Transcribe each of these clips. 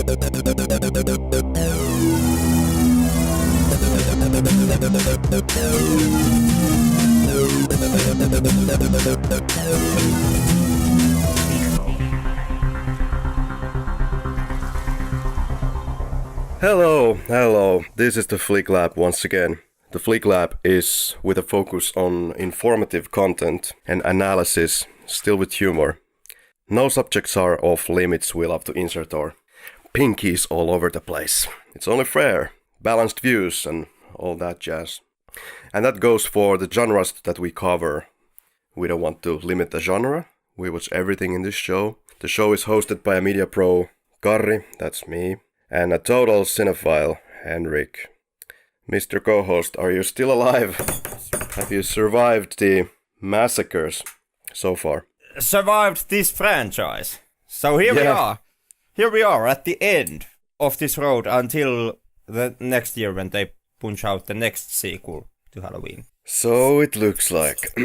Hello, this is the Flick Lab once again. The Flick Lab is with a focus on informative content and analysis, still with humor. No subjects are off limits we love to insert our pinkies all over the place. It's only fair, balanced views and all that jazz. And that goes for the genres that we cover. We don't want to limit the genre, we watch everything in this show. The show is hosted by a media pro, Karri, that's me, and a total cinephile, Henrik. Mr. Co-host, are you still alive? Have you survived the massacres so far? Survived this franchise. So here we are. Here we are at the end of this road until the next year when they punch out the next sequel to Halloween. So it looks like.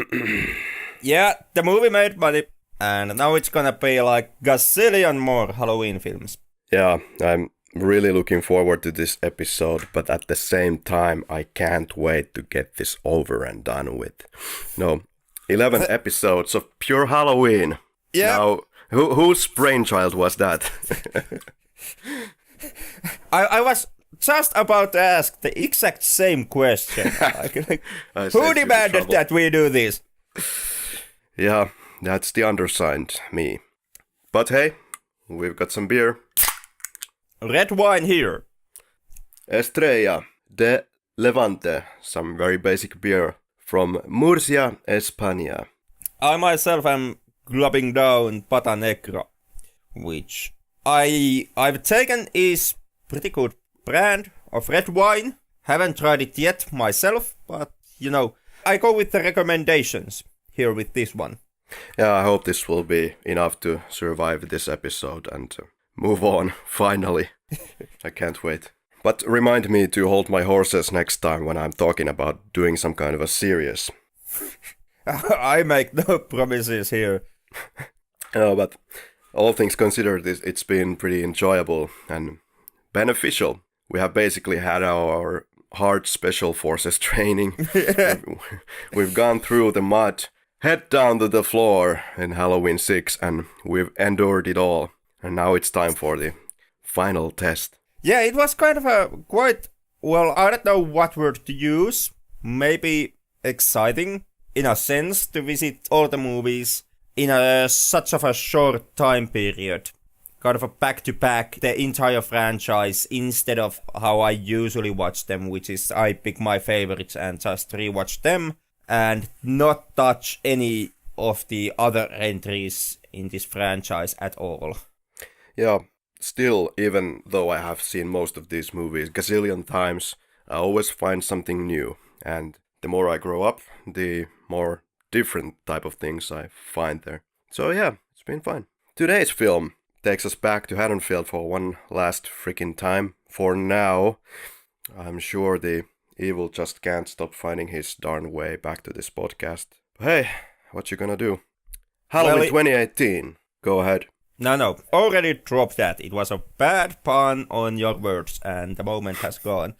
Yeah, the movie made money, and now it's gonna be like gazillion more Halloween films. Yeah, I'm really looking forward to this episode, but at the same time, I can't wait to get this over and done with. No, 11 episodes of pure Halloween. Yeah. Now, whose brainchild was that? I was just about to ask the exact same question. Who demanded that we do this? Yeah, that's the undersigned, me. But hey, we've got some beer. Red wine here. Estrella de Levante, some very basic beer from Murcia, España. I myself am glubbing down Pata Negra, which I've taken is pretty good brand of red wine. Haven't tried it yet myself, but you know, I go with the recommendations here with this one. Yeah, I hope this will be enough to survive this episode and move on, finally. I can't wait. But remind me to hold my horses next time when I'm talking about doing some kind of a serious. I make no promises here. No, but all things considered, it's been pretty enjoyable and beneficial. We have basically had our hard special forces training. We've gone through the mud, head down to the floor in Halloween 6, and we've endured it all. And now it's time for the final test. Yeah, it was kind of a quite, well, I don't know what word to use. Maybe exciting, in a sense, to visit all the movies in such of a short time period. Kind of a back-to-back, the entire franchise, instead of how I usually watch them, which is I pick my favorites and just rewatch them, and not touch any of the other entries in this franchise at all. Yeah, still, even though I have seen most of these movies gazillion times, I always find something new. And the more I grow up, the more different type of things I find there. So yeah, it's been fun. Today's film takes us back to Haddonfield for one last freaking time. For now, I'm sure the evil just can't stop finding his darn way back to this podcast. But hey, what you gonna do? Halloween 2018. Go ahead. No, already dropped that. It was a bad pun on your words, and the moment has gone.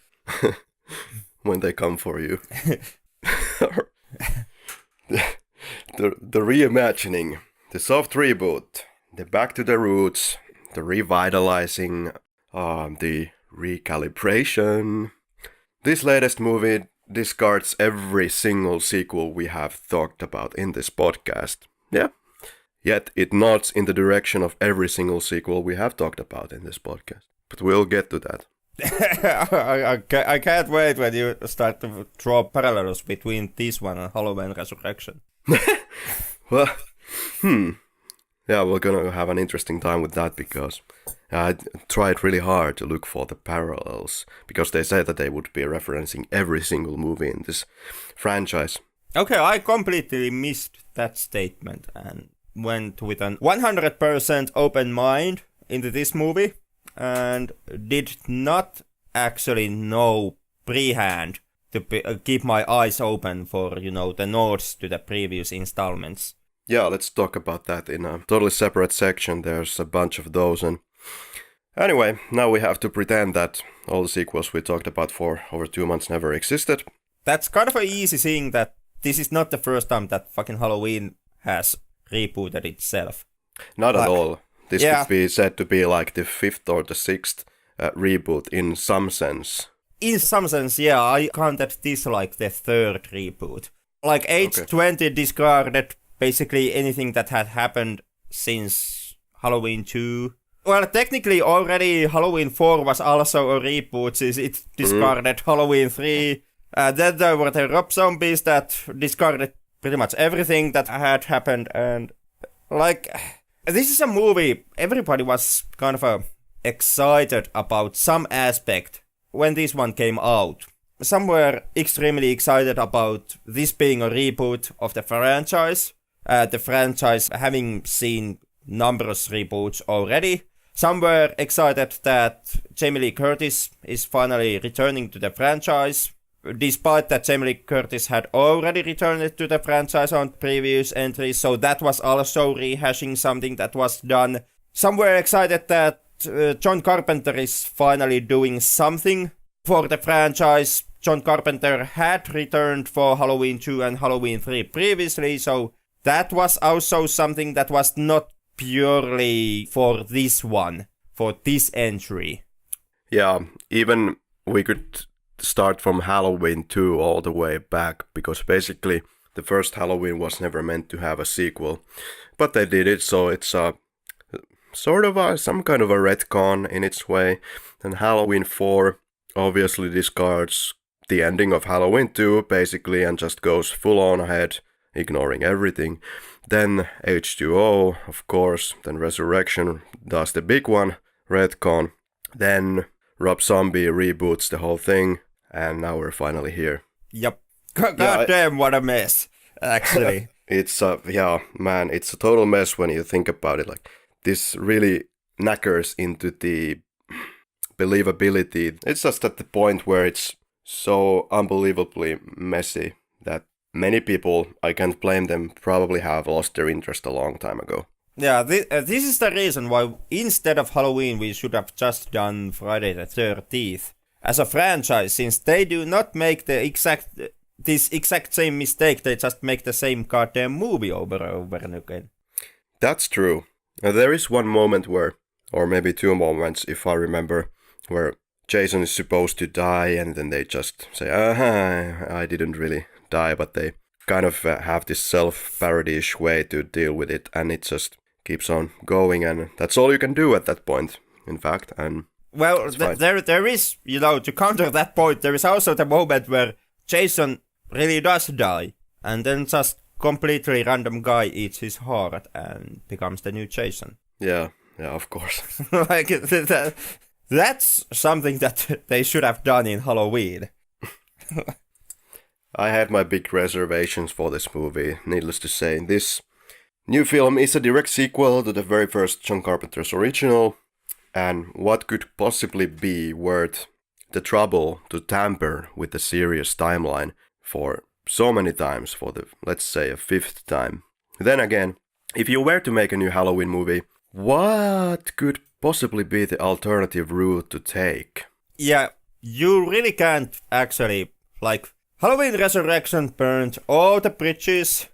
When they come for you. the reimagining, the soft reboot, the back to the roots, the revitalizing, the recalibration. This latest movie discards every single sequel we have talked about in this podcast. Yeah. Yet it nods in the direction of every single sequel we have talked about in this podcast. But we'll get to that. I can't wait when you start to draw parallels between this one and Halloween Resurrection. Well, yeah, we're gonna have an interesting time with that because I tried really hard to look for the parallels because they said that they would be referencing every single movie in this franchise. Okay, I completely missed that statement and went with an 100% open mind into this movie and did not actually know pre-hand to keep my eyes open for, you know, the nods to the previous installments. Yeah, let's talk about that in a totally separate section. There's a bunch of those, and Anyway, now we have to pretend that all the sequels we talked about for over 2 months never existed. That's kind of an easy thing that this is not the first time that fucking Halloween has rebooted itself. Not at all. This could be said to be like the 5th or the 6th reboot in some sense. In some sense, yeah, I counted this like the 3rd reboot. Like age 20 discarded basically anything that had happened since Halloween 2. Well, technically already Halloween 4 was also a reboot since it discarded Halloween 3. Then there were the Rob Zombies that discarded pretty much everything that had happened. And like, this is a movie everybody was kind of excited about some aspect when this one came out. Some were extremely excited about this being a reboot of the franchise. The franchise having seen numerous reboots already. Some were excited that Jamie Lee Curtis is finally returning to the franchise, despite that Jamie Lee Curtis had already returned to the franchise on previous entries, so that was also rehashing something that was done. Some were excited that John Carpenter is finally doing something for the franchise. John Carpenter had returned for Halloween 2 and Halloween 3 previously, so that was also something that was not purely for this one, for this entry. Yeah, even we could start from Halloween 2 all the way back, because basically the first Halloween was never meant to have a sequel, but they did it, so it's sort of some kind of a retcon in its way. And Halloween 4 obviously discards the ending of Halloween 2 basically and just goes full on ahead, ignoring everything. Then H2O, of course, then Resurrection does the big one, retcon. Then Rob Zombie reboots the whole thing, and now we're finally here. Yep. God damn, what a mess, actually. It's it's a total mess when you think about it. Like, this really knackers into the believability. It's just at the point where it's so unbelievably messy that many people, I can't blame them, probably have lost their interest a long time ago. Yeah, this is the reason why instead of Halloween we should have just done Friday the 13th as a franchise, since they do not make this exact same mistake, they just make the same goddamn movie over and over and again. That's true. There is one moment where, or maybe 2 moments if I remember, where Jason is supposed to die and then they just say, I didn't really die, but they kind of have this self-parody-ish way to deal with it, and it just keeps on going, and that's all you can do at that point, in fact. And well, there is, to counter that point, there is also the moment where Jason really does die, and then just completely random guy eats his heart and becomes the new Jason. Yeah, of course. Like, that's something that they should have done in Halloween. I had my big reservations for this movie, needless to say. This new film is a direct sequel to the very first John Carpenter's original, and what could possibly be worth the trouble to tamper with the series timeline for so many times, for the, let's say, a 5th time. Then again, if you were to make a new Halloween movie, what could possibly be the alternative route to take? Yeah, you really can't actually, like, Halloween Resurrection burned all the bridges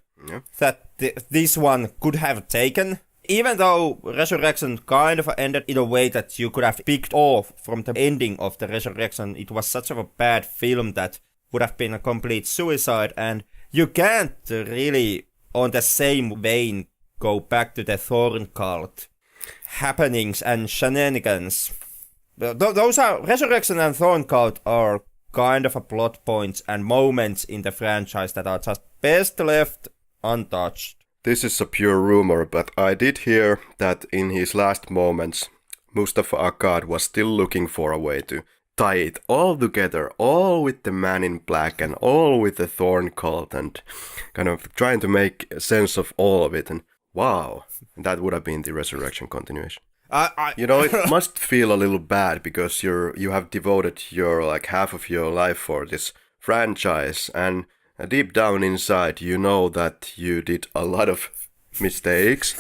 that this one could have taken. Even though Resurrection kind of ended in a way that you could have picked off from the ending of the Resurrection, it was such a bad film that would have been a complete suicide, and you can't really, on the same vein, go back to the Thorn Cult happenings and shenanigans. Those are, Resurrection and Thorn Cult are kind of a plot points and moments in the franchise that are just best left untouched. This is a pure rumor, but I did hear that in his last moments, Mustafa Akkad was still looking for a way to tie it all together, all with the Man in Black and all with the Thorn Cult, and kind of trying to make sense of all of it. And wow, that would have been the Resurrection continuation. It must feel a little bad because you have devoted your half of your life for this franchise, and deep down inside you know that you did a lot of mistakes,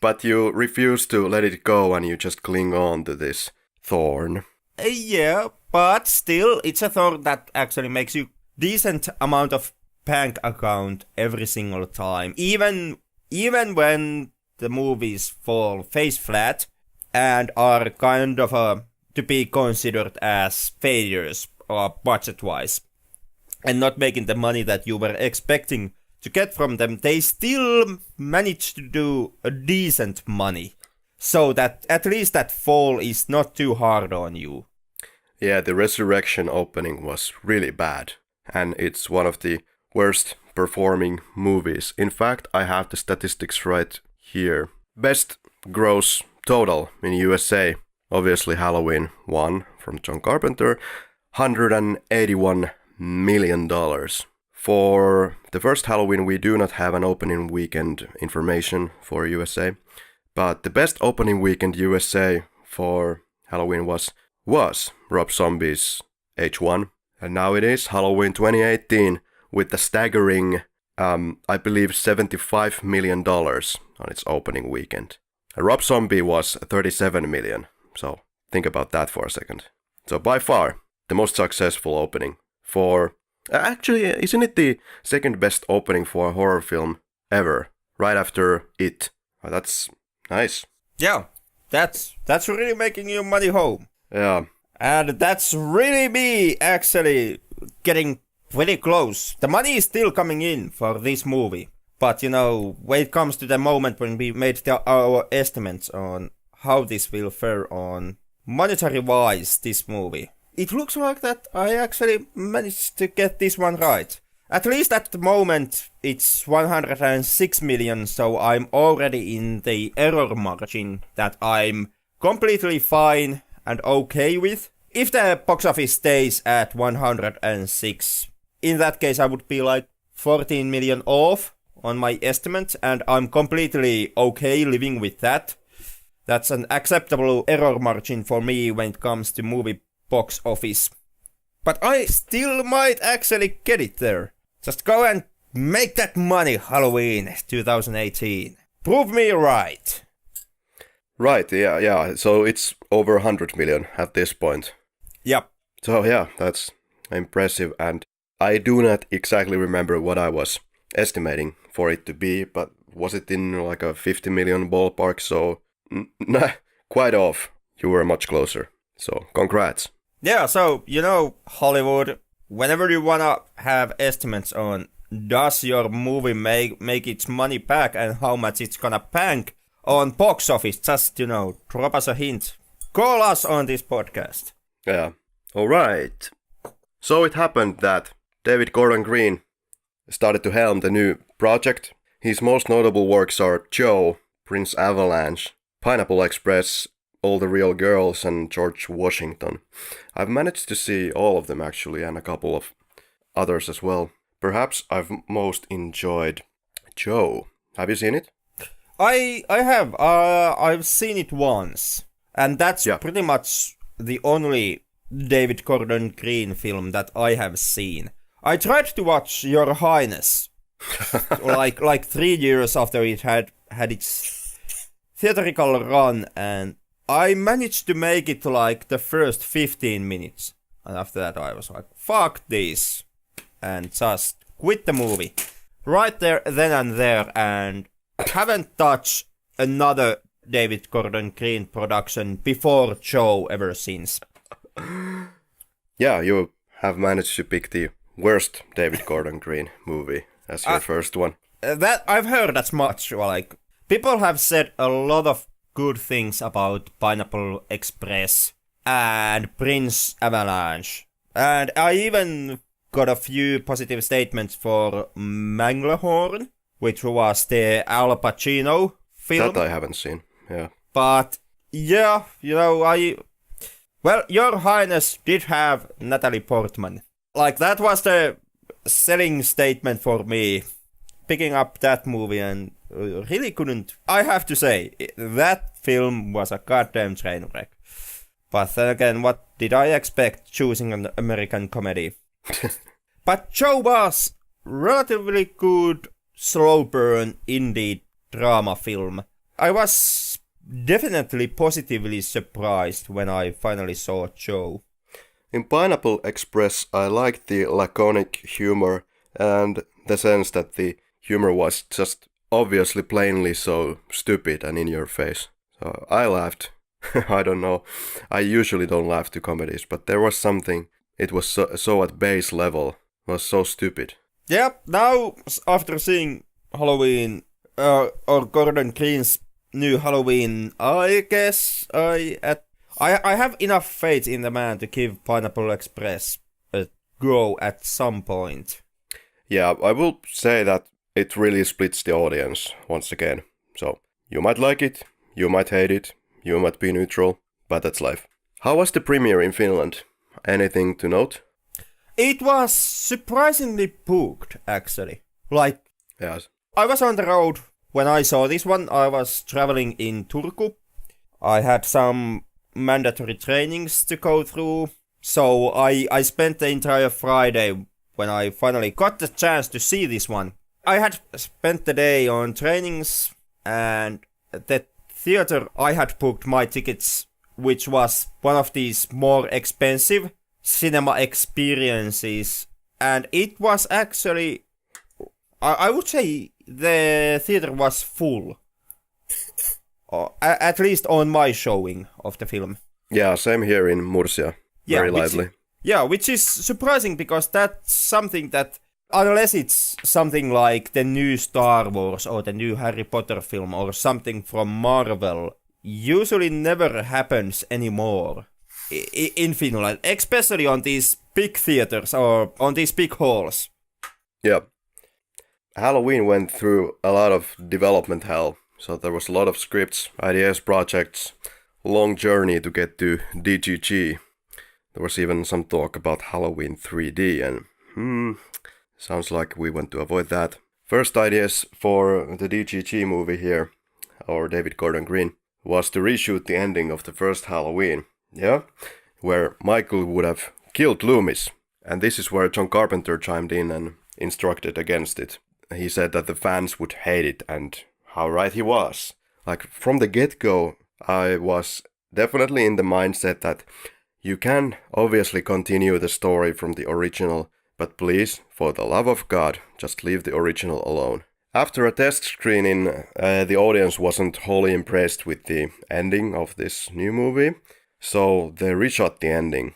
but you refuse to let it go and you just cling on to this thorn. Yeah, but still, it's a thorn that actually makes you decent amount of bank account every single time. Even when the movies fall face flat and are kind of to be considered as failures budget-wise and not making the money that you were expecting to get from them, they still manage to do a decent money. So that at least that fall is not too hard on you. Yeah, the Resurrection opening was really bad. And it's one of the worst performing movies. In fact, I have the statistics right here. Best gross total in USA. Obviously Halloween 1 from John Carpenter. $181 million. For the first Halloween, we do not have an opening weekend information for USA. But the best opening weekend USA for Halloween was Rob Zombie's H1. And now it is Halloween 2018 with the staggering, I believe, $75 million on its opening weekend. Rob Zombie was $37 million. So think about that for a second. So by far, the most successful opening for... Actually, isn't it the second best opening for a horror film ever? Right after It. Oh, that's nice. Yeah, that's really making you money home. Yeah. And that's really me actually getting pretty close. The money is still coming in for this movie. But, when it comes to the moment when we made our estimates on how this will fare on monetary-wise, this movie, it looks like that I actually managed to get this one right. At least at the moment, it's 106 million, so I'm already in the error margin that I'm completely fine and okay with. If the box office stays at 106, in that case I would be like 14 million off on my estimate, and I'm completely okay living with that. That's an acceptable error margin for me when it comes to movie box office. But I still might actually get it there. Just go and make that money, Halloween 2018. Prove me right. Right, yeah. So it's over 100 million at this point. Yep. So yeah, that's impressive. And I do not exactly remember what I was estimating for it to be, but was it in like a 50 million ballpark? So quite off. You were much closer. So congrats. Yeah, so, Hollywood, whenever you wanna have estimates on does your movie make its money back and how much it's gonna bank on box office, just, drop us a hint. Call us on this podcast. Yeah. Alright. So it happened that David Gordon Green started to helm the new project. His most notable works are Joe, Prince Avalanche, Pineapple Express, All the Real Girls, and George Washington. I've managed to see all of them actually, and a couple of others as well. Perhaps I've most enjoyed Joe. Have you seen it? I have. I've seen it once. And that's pretty much the only David Gordon Green film that I have seen. I tried to watch Your Highness like 3 years after it had its theatrical run, and I managed to make it like the first 15 minutes. And after that I was like, fuck this. And just quit the movie. Right there, then and there, and haven't touched another David Gordon Green production before Joe ever since. Yeah, you have managed to pick the worst David Gordon Green movie as your first one. That I've heard as much. Like, people have said a lot of good things about Pineapple Express and Prince Avalanche. And I even got a few positive statements for Manglehorn, which was the Al Pacino film. That I haven't seen, yeah. But, yeah, Well, Your Highness did have Natalie Portman. Like, that was the selling statement for me, picking up that movie, and really couldn't... I have to say, that film was a goddamn train wreck. But then again, what did I expect choosing an American comedy? But Joe was relatively good, slow burn indie drama film. I was definitely positively surprised when I finally saw Joe. In Pineapple Express, I liked the laconic humor and the sense that the humor was just obviously plainly so stupid and in your face. So I laughed. I don't know. I usually don't laugh to comedies, but there was something. It was so at base level. It was so stupid. Yeah, now after seeing Halloween, or Gordon Green's new Halloween, I guess I have enough faith in the man to give Pineapple Express a go at some point. Yeah, I will say that it really splits the audience once again. So, you might like it, you might hate it, you might be neutral, but that's life. How was the premiere in Finland? Anything to note? It was surprisingly booked, actually. Like, Yes. I was on the road when I saw this one. I was traveling in Turku. I had some mandatory trainings to go through. So I spent the entire Friday when I finally got the chance to see this one. I had spent the day on trainings, and the theater I had booked my tickets, which was one of these more expensive cinema experiences, and it was actually, I would say the theater was full. At least on my showing of the film. Yeah, same here in Murcia. Very lively. Which is surprising, because that's something that, unless it's something like the new Star Wars or the new Harry Potter film or something from Marvel, usually never happens anymore in Finland, especially on these big theaters or on these big halls. Yeah. Halloween went through a lot of development hell. So there was a lot of scripts, ideas, projects, long journey to get to DGG. There was even some talk about Halloween 3D, and sounds like we want to avoid that. First ideas for the DGG movie here, or David Gordon Green, was to reshoot the ending of the first Halloween, yeah, where Michael would have killed Loomis. And this is where John Carpenter chimed in and instructed against it. He said that the fans would hate it, and how right he was. Like, from the get-go, I was definitely in the mindset that you can obviously continue the story from the original, but please, for the love of God, just leave the original alone. After a test screening, the audience wasn't wholly impressed with the ending of this new movie, so they reshot the ending.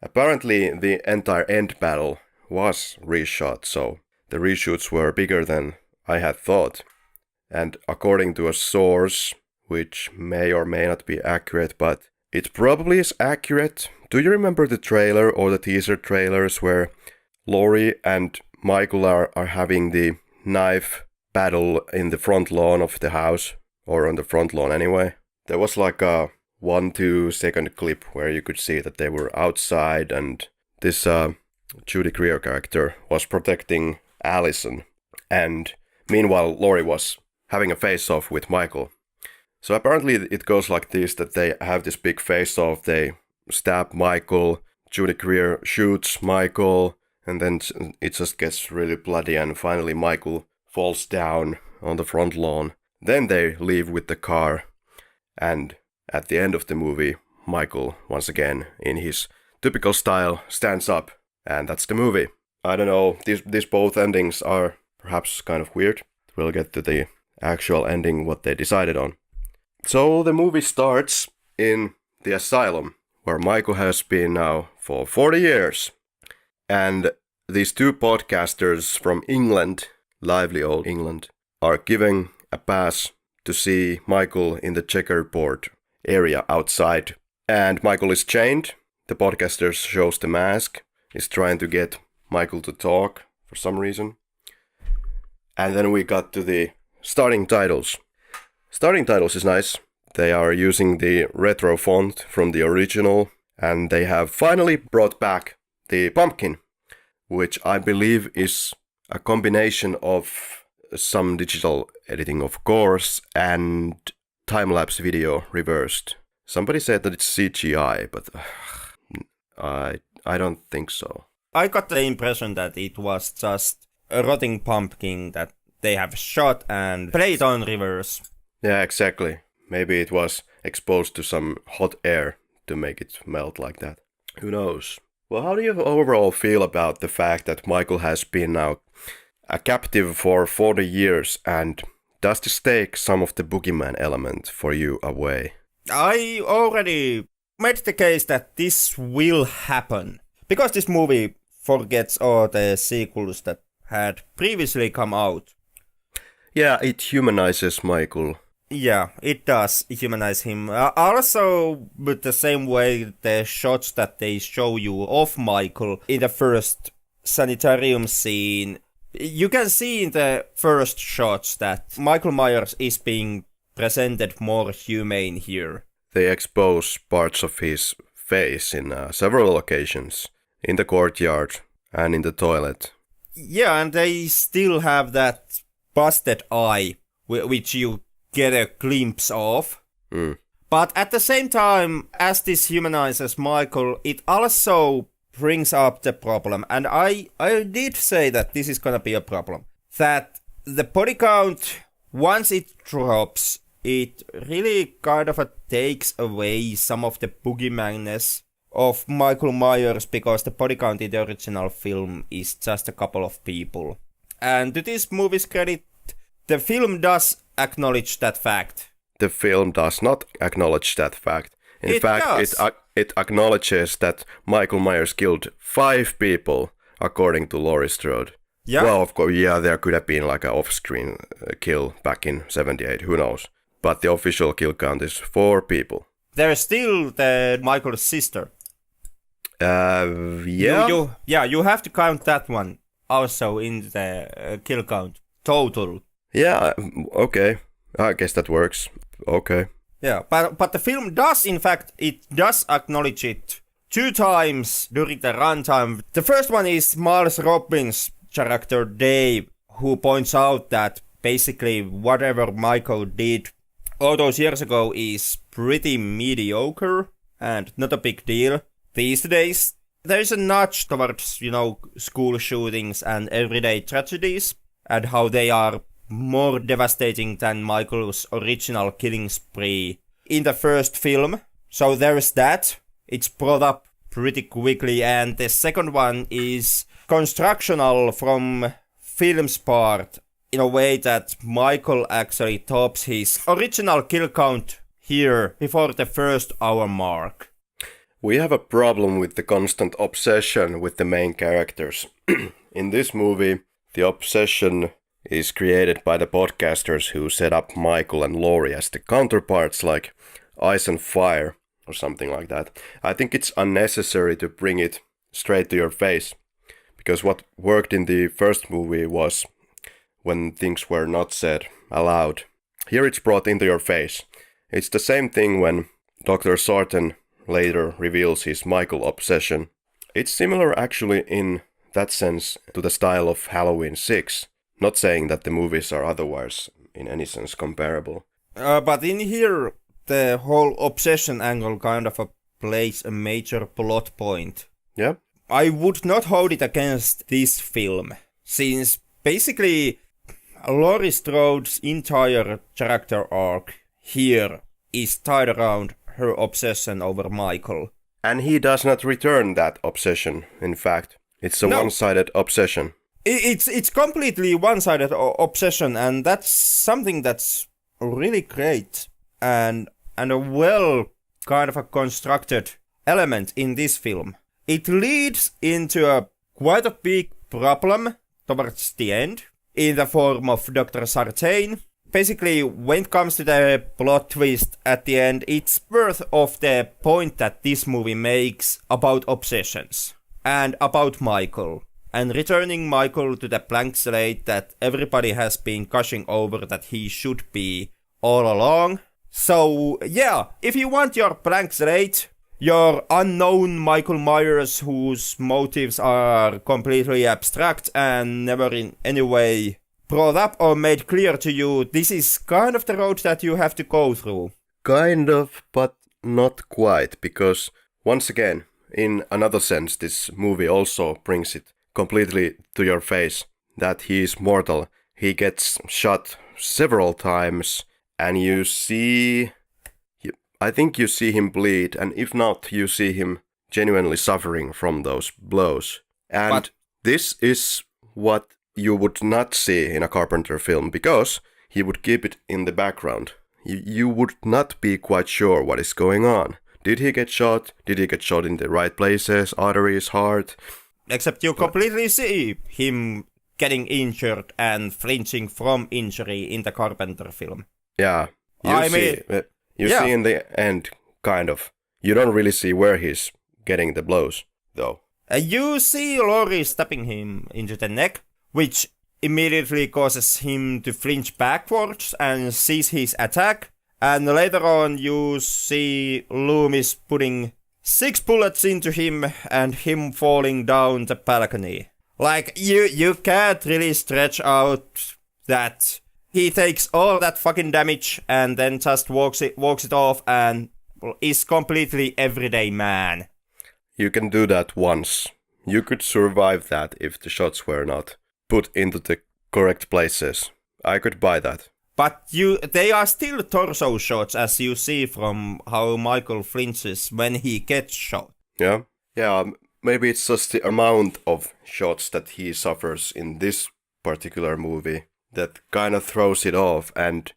Apparently, the entire end battle was reshot, so the reshoots were bigger than I had thought. And according to a source, which may or may not be accurate, but it probably is accurate. Do you remember the trailer or the teaser trailers where Laurie and Michael are having the knife battle in the front lawn of the house? Or on the front lawn anyway. There was like a 1-2 second clip where you could see that they were outside, and this Judy Greer character was protecting Allison. And meanwhile, Laurie was having a face-off with Michael. So apparently it goes like this, that they have this big face-off, they stab Michael, Judy Greer shoots Michael, and then it just gets really bloody, and finally Michael falls down on the front lawn. Then they leave with the car, and at the end of the movie, Michael, once again, in his typical style, stands up, and that's the movie. I don't know, these both endings are perhaps kind of weird. We'll get to the actual ending, what they decided on. So the movie starts in the asylum, where Michael has been now for 40 years. And these two podcasters from England, lively old England, are giving a pass to see Michael in the checkerboard area outside. And Michael is chained. The podcaster shows the mask, is trying to get Michael to talk for some reason. And then we got to the starting titles. Starting titles is nice. They are using the retro font from the original, and they have finally brought back the pumpkin, which I believe is a combination of some digital editing, of course, and time-lapse video reversed. Somebody said that it's CGI, but I don't think so. I got the impression that it was just a rotting pumpkin that they have shot and played on reverse. Yeah, exactly. Maybe it was exposed to some hot air to make it melt like that. Who knows? Well, how do you overall feel about the fact that Michael has been now a captive for 40 years, and does this take some of the boogeyman element for you away? I already made the case that this will happen, because this movie forgets all the sequels that had previously come out. Yeah, it humanizes Michael. Yeah, it does humanize him. Also, with the same way, the shots that they show you of Michael in the first sanitarium scene, you can see in the first shots that Michael Myers is being presented more humane here. They expose parts of his face in several occasions, in the courtyard and in the toilet. Yeah, and they still have that busted eye, which you get a glimpse of. But at the same time, as this humanizes Michael, it also brings up the problem, and I did say that this is gonna be a problem, that the body count, once it drops, it really kind of takes away some of the boogeyman-ness of Michael Myers, because the body count in the original film is just a couple of people. And to this movie's credit, the film does acknowledge that fact. The film does not acknowledge that fact. In fact, it acknowledges that Michael Myers killed 5 people, according to Laurie Strode. Yeah. Well, of course, yeah, there could have been like an off-screen kill back in 78, who knows. But the official kill count is 4 people. There's still the Michael's sister. Yeah. You have to count that one also in the kill count total. Yeah, okay. I guess that works. Okay. Yeah, but the film does, in fact, it does acknowledge it 2 times during the runtime. The first one is Miles Robbins' character Dave, who points out that basically whatever Michael did all those years ago is pretty mediocre and not a big deal. These days, there is a nudge towards, school shootings and everyday tragedies, and how they are more devastating than Michael's original killing spree in the first film. So there's that. It's brought up pretty quickly, and the second one is constructional from film's part, in a way that Michael actually tops his original kill count here before the first hour mark. We have a problem with the constant obsession with the main characters. In this movie, the obsession is created by the podcasters who set up Michael and Laurie as the counterparts, like Ice and Fire or something like that. I think it's unnecessary to bring it straight to your face, because what worked in the first movie was when things were not said aloud. Here it's brought into your face. It's the same thing when Dr. Sartain later reveals his Michael obsession. It's similar actually in that sense to the style of Halloween 6. Not saying that the movies are otherwise in any sense comparable. But in here, the whole obsession angle kind of plays a major plot point. Yeah. I would not hold it against this film, since basically Laurie Strode's entire character arc here is tied around her obsession over Michael. And he does not return that obsession, in fact. It's a one-sided obsession. It's completely one-sided obsession, and that's something that's really great and a well kind of a constructed element in this film. It leads into quite a big problem towards the end, in the form of Dr. Sartain. Basically, when it comes to the plot twist at the end, it's worth of the point that this movie makes about obsessions and about Michael, and returning Michael to the blank slate that everybody has been gushing over that he should be all along. So yeah, if you want your blank slate, your unknown Michael Myers whose motives are completely abstract and never in any way brought up or made clear to you, this is kind of the road that you have to go through. Kind of, but not quite, because once again, in another sense, this movie also brings it completely to your face that he is mortal. He gets shot several times, and you see I think you see him bleed, and if not, you see him genuinely suffering from those blows. And this is what you would not see in a Carpenter film, because he would keep it in the background. You would not be quite sure what is going on. Did he get shot? Did he get shot in the right places? Arteries, heart? Except you completely see him getting injured and flinching from injury in the Carpenter film. Yeah. You see in the end, kind of. You don't really see where he's getting the blows, though. You see Laurie stabbing him into the neck, which immediately causes him to flinch backwards and seize his attack. And later on you see Loomis putting 6 bullets into him and him falling down the balcony. Like, you can't really stretch out that he takes all that fucking damage and then just walks it off and is completely everyday man. You can do that once. You could survive that if the shots were not put into the correct places. I could buy that. But they are still torso shots, as you see from how Michael flinches when he gets shot. Yeah. Maybe it's just the amount of shots that he suffers in this particular movie that kind of throws it off and,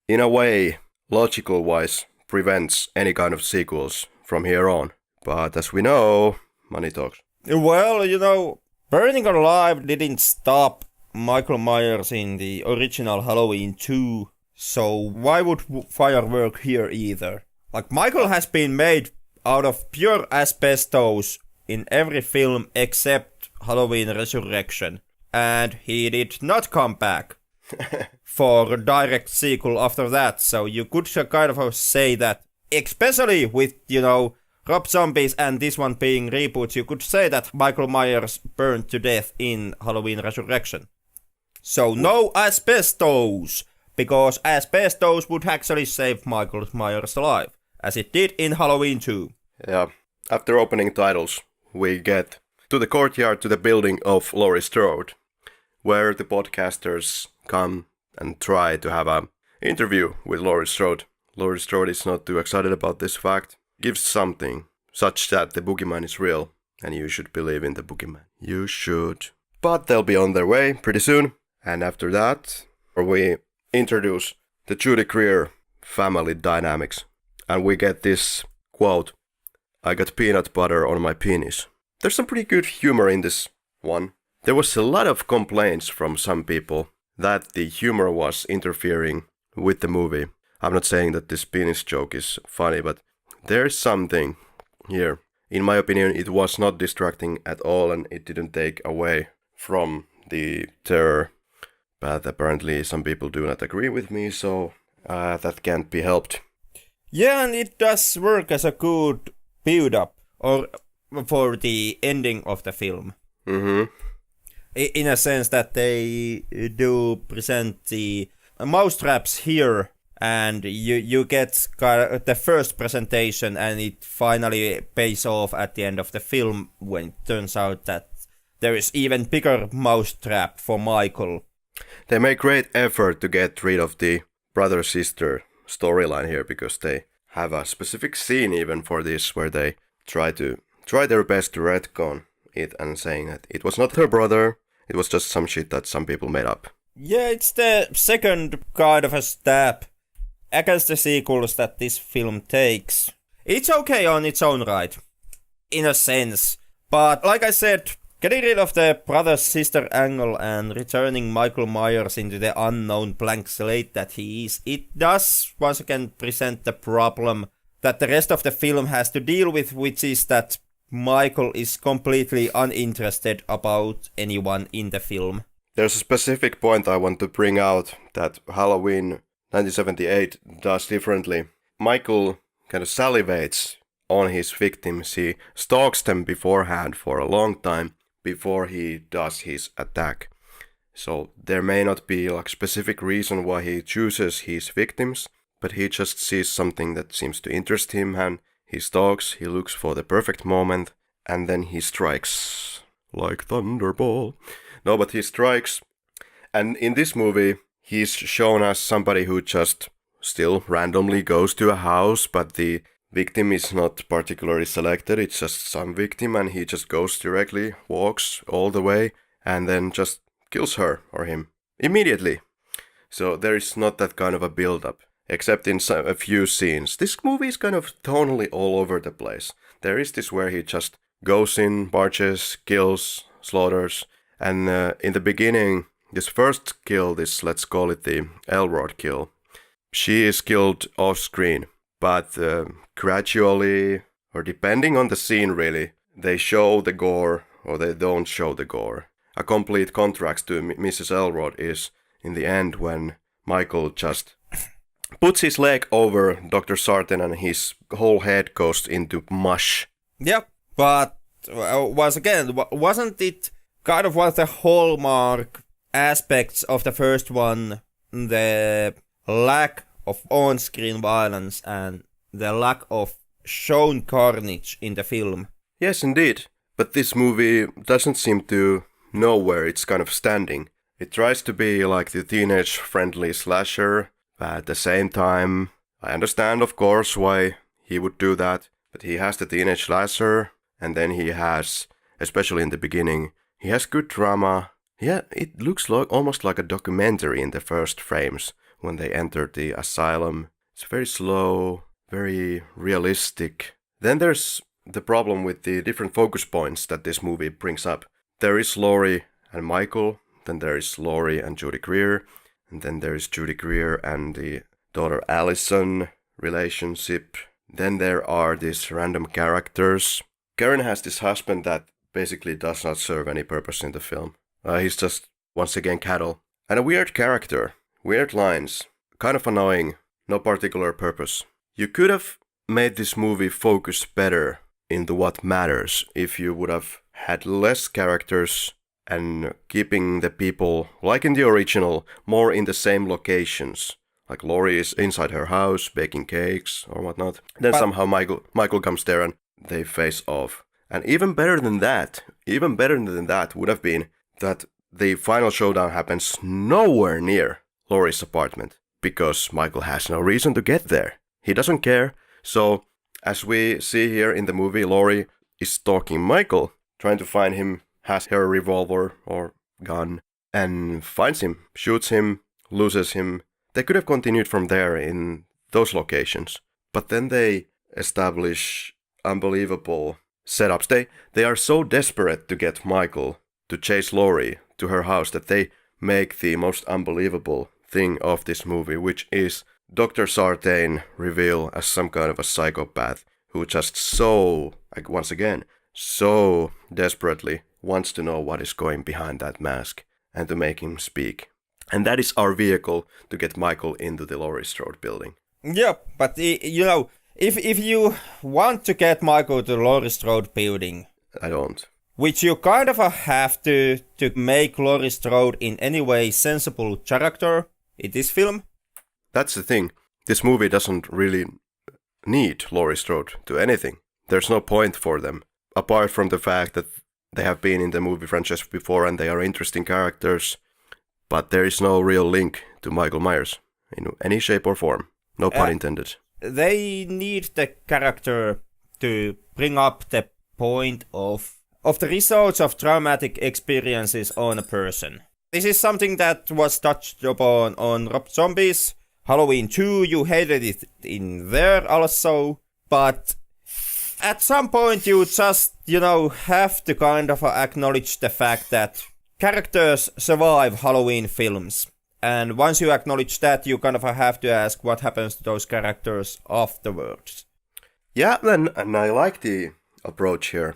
in a way, logical-wise, prevents any kind of sequels from here on. But as we know, money talks. Well, Burning Alive didn't stop Michael Myers in the original Halloween 2, so why would fire work here either? Like, Michael has been made out of pure asbestos in every film except Halloween Resurrection, and he did not come back for a direct sequel after that, so you could kind of say that, especially with, Rob Zombies and this one being reboots, you could say that Michael Myers burned to death in Halloween Resurrection. So no asbestos, because asbestos would actually save Michael Myers alive, as it did in Halloween 2. Yeah, after opening titles, we get to the courtyard to the building of Laurie Strode, where the podcasters come and try to have an interview with Laurie Strode. Laurie Strode is not too excited about this fact, gives something such that the boogeyman is real, and you should believe in the boogeyman. You should. But they'll be on their way pretty soon. And after that, we introduce the Judy Greer family dynamics. And we get this quote, "I got peanut butter on my penis." There's some pretty good humor in this one. There was a lot of complaints from some people that the humor was interfering with the movie. I'm not saying that this penis joke is funny, but there's something here. In my opinion, it was not distracting at all, and it didn't take away from the terror. But apparently some people do not agree with me, so that can't be helped. Yeah, and it does work as a good build-up for the ending of the film. Mm-hmm. In a sense that they do present the mousetraps here, and you get the first presentation, and it finally pays off at the end of the film when it turns out that there is even bigger mousetrap for Michael. They make great effort to get rid of the brother-sister storyline here, because they have a specific scene even for this where they try their best to retcon it and saying that it was not her brother, it was just some shit that some people made up. Yeah, it's the second kind of a stab against the sequels that this film takes. It's okay on its own right, in a sense, but like I said, getting rid of the brother-sister angle and returning Michael Myers into the unknown blank slate that he is, it does once again present the problem that the rest of the film has to deal with, which is that Michael is completely uninterested about anyone in the film. There's a specific point I want to bring out that Halloween 1978 does differently. Michael kind of salivates on his victims. He stalks them beforehand for a long time before he does his attack. So there may not be like specific reason why he chooses his victims, but he just sees something that seems to interest him and he stalks, he looks for the perfect moment, and then he strikes. Like Thunderball. No, but he strikes. And in this movie, he's shown as somebody who just still randomly goes to a house, but the victim is not particularly selected. It's just some victim, and he just goes directly, walks all the way, and then just kills her or him immediately. So there is not that kind of a build-up, except in a few scenes. This movie is kind of tonally all over the place. There is this where he just goes in, barges, kills, slaughters, and in the beginning, this first kill, let's call it the Elrod kill, she is killed off-screen, but gradually, or depending on the scene really, they show the gore or they don't show the gore. A complete contrast to Mrs. Elrod is in the end when Michael just puts his leg over Dr. Sartain and his whole head goes into mush. Yep, but once again, wasn't it kind of one of the hallmark aspects of the first one, the lack of on-screen violence and the lack of shown carnage in the film? Yes, indeed. But this movie doesn't seem to know where it's kind of standing. It tries to be like the teenage-friendly slasher, but at the same time, I understand, of course, why he would do that. But he has the teenage slasher, and then he has, especially in the beginning, he has good drama. Yeah, it looks almost like a documentary in the first frames when they enter the asylum. It's very slow, very realistic. Then there's the problem with the different focus points that this movie brings up. There is Laurie and Michael, then there is Laurie and Judy Greer, and then there is Judy Greer and the daughter Allison relationship. Then there are these random characters. Karen has this husband that basically does not serve any purpose in the film. He's just, once again, cattle. And a weird character, weird lines, kind of annoying, no particular purpose. You could have made this movie focus better into what matters if you would have had less characters and keeping the people, like in the original, more in the same locations. Like Laurie is inside her house baking cakes or whatnot. Then somehow Michael comes there and they face off. And even better than that would have been that the final showdown happens nowhere near Laurie's apartment. Because Michael has no reason to get there. He doesn't care. So, as we see here in the movie, Laurie is stalking Michael, trying to find him, has her revolver or gun, and finds him, shoots him, loses him. They could have continued from there in those locations. But then they establish unbelievable setups. They are so desperate to get Michael to chase Laurie to her house that they make the most unbelievable thing of this movie, which is Dr. Sartain reveal as some kind of a psychopath who just so desperately wants to know what is going behind that mask and to make him speak. And that is our vehicle to get Michael into the Laurie Strode building. Yeah, but if you want to get Michael to Laurie Strode building, I don't. Which you kind of have to make Laurie Strode in any way sensible character in this film. That's the thing. This movie doesn't really need Laurie Strode to anything. There's no point for them, apart from the fact that they have been in the movie franchise before and they are interesting characters, but there is no real link to Michael Myers in any shape or form. No pun intended. They need the character to bring up the point of the results of traumatic experiences on a person. This is something that was touched upon on Rob Zombie's Halloween 2. You hated it in there also, but at some point you just, have to kind of acknowledge the fact that characters survive Halloween films. And once you acknowledge that, you kind of have to ask what happens to those characters afterwards. Yeah, and I like the approach here.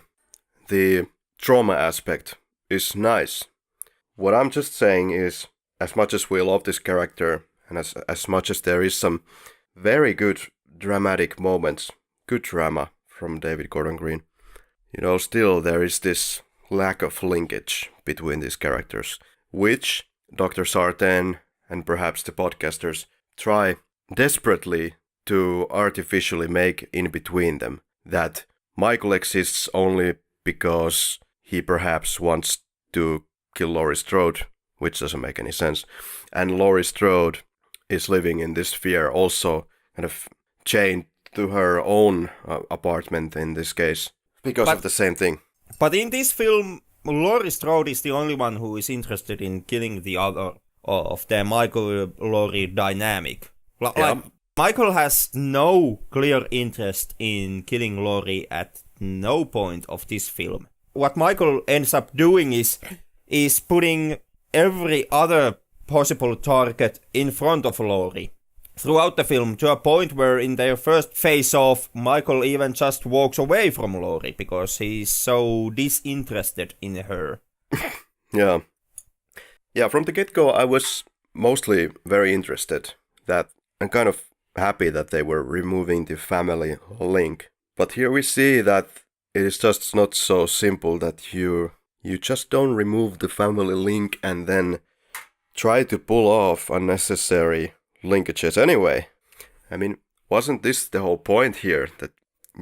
The trauma aspect is nice. What I'm just saying is, as much as we love this character, and as much as there is some very good dramatic moments, good drama from David Gordon Green, still there is this lack of linkage between these characters, which Dr. Sartain and perhaps the podcasters try desperately to artificially make in between them. That Michael exists only because he perhaps wants to kill Laurie Strode, which doesn't make any sense. And Laurie Strode is living in this sphere also kind of chained to her own apartment in this case because of the same thing. But in this film, Laurie Strode is the only one who is interested in killing the other of the Michael-Laurie dynamic. Like, Michael has no clear interest in killing Laurie at no point of this film. What Michael ends up doing is putting every other possible target in front of Laurie throughout the film, to a point where in their first face-off, Michael even just walks away from Laurie because he's so disinterested in her. Yeah, from the get-go I was mostly very interested. That I'm kind of happy that they were removing the family link. But here we see that it is just not so simple that you just don't remove the family link and then try to pull off unnecessary linkages anyway. I mean, wasn't this the whole point here, that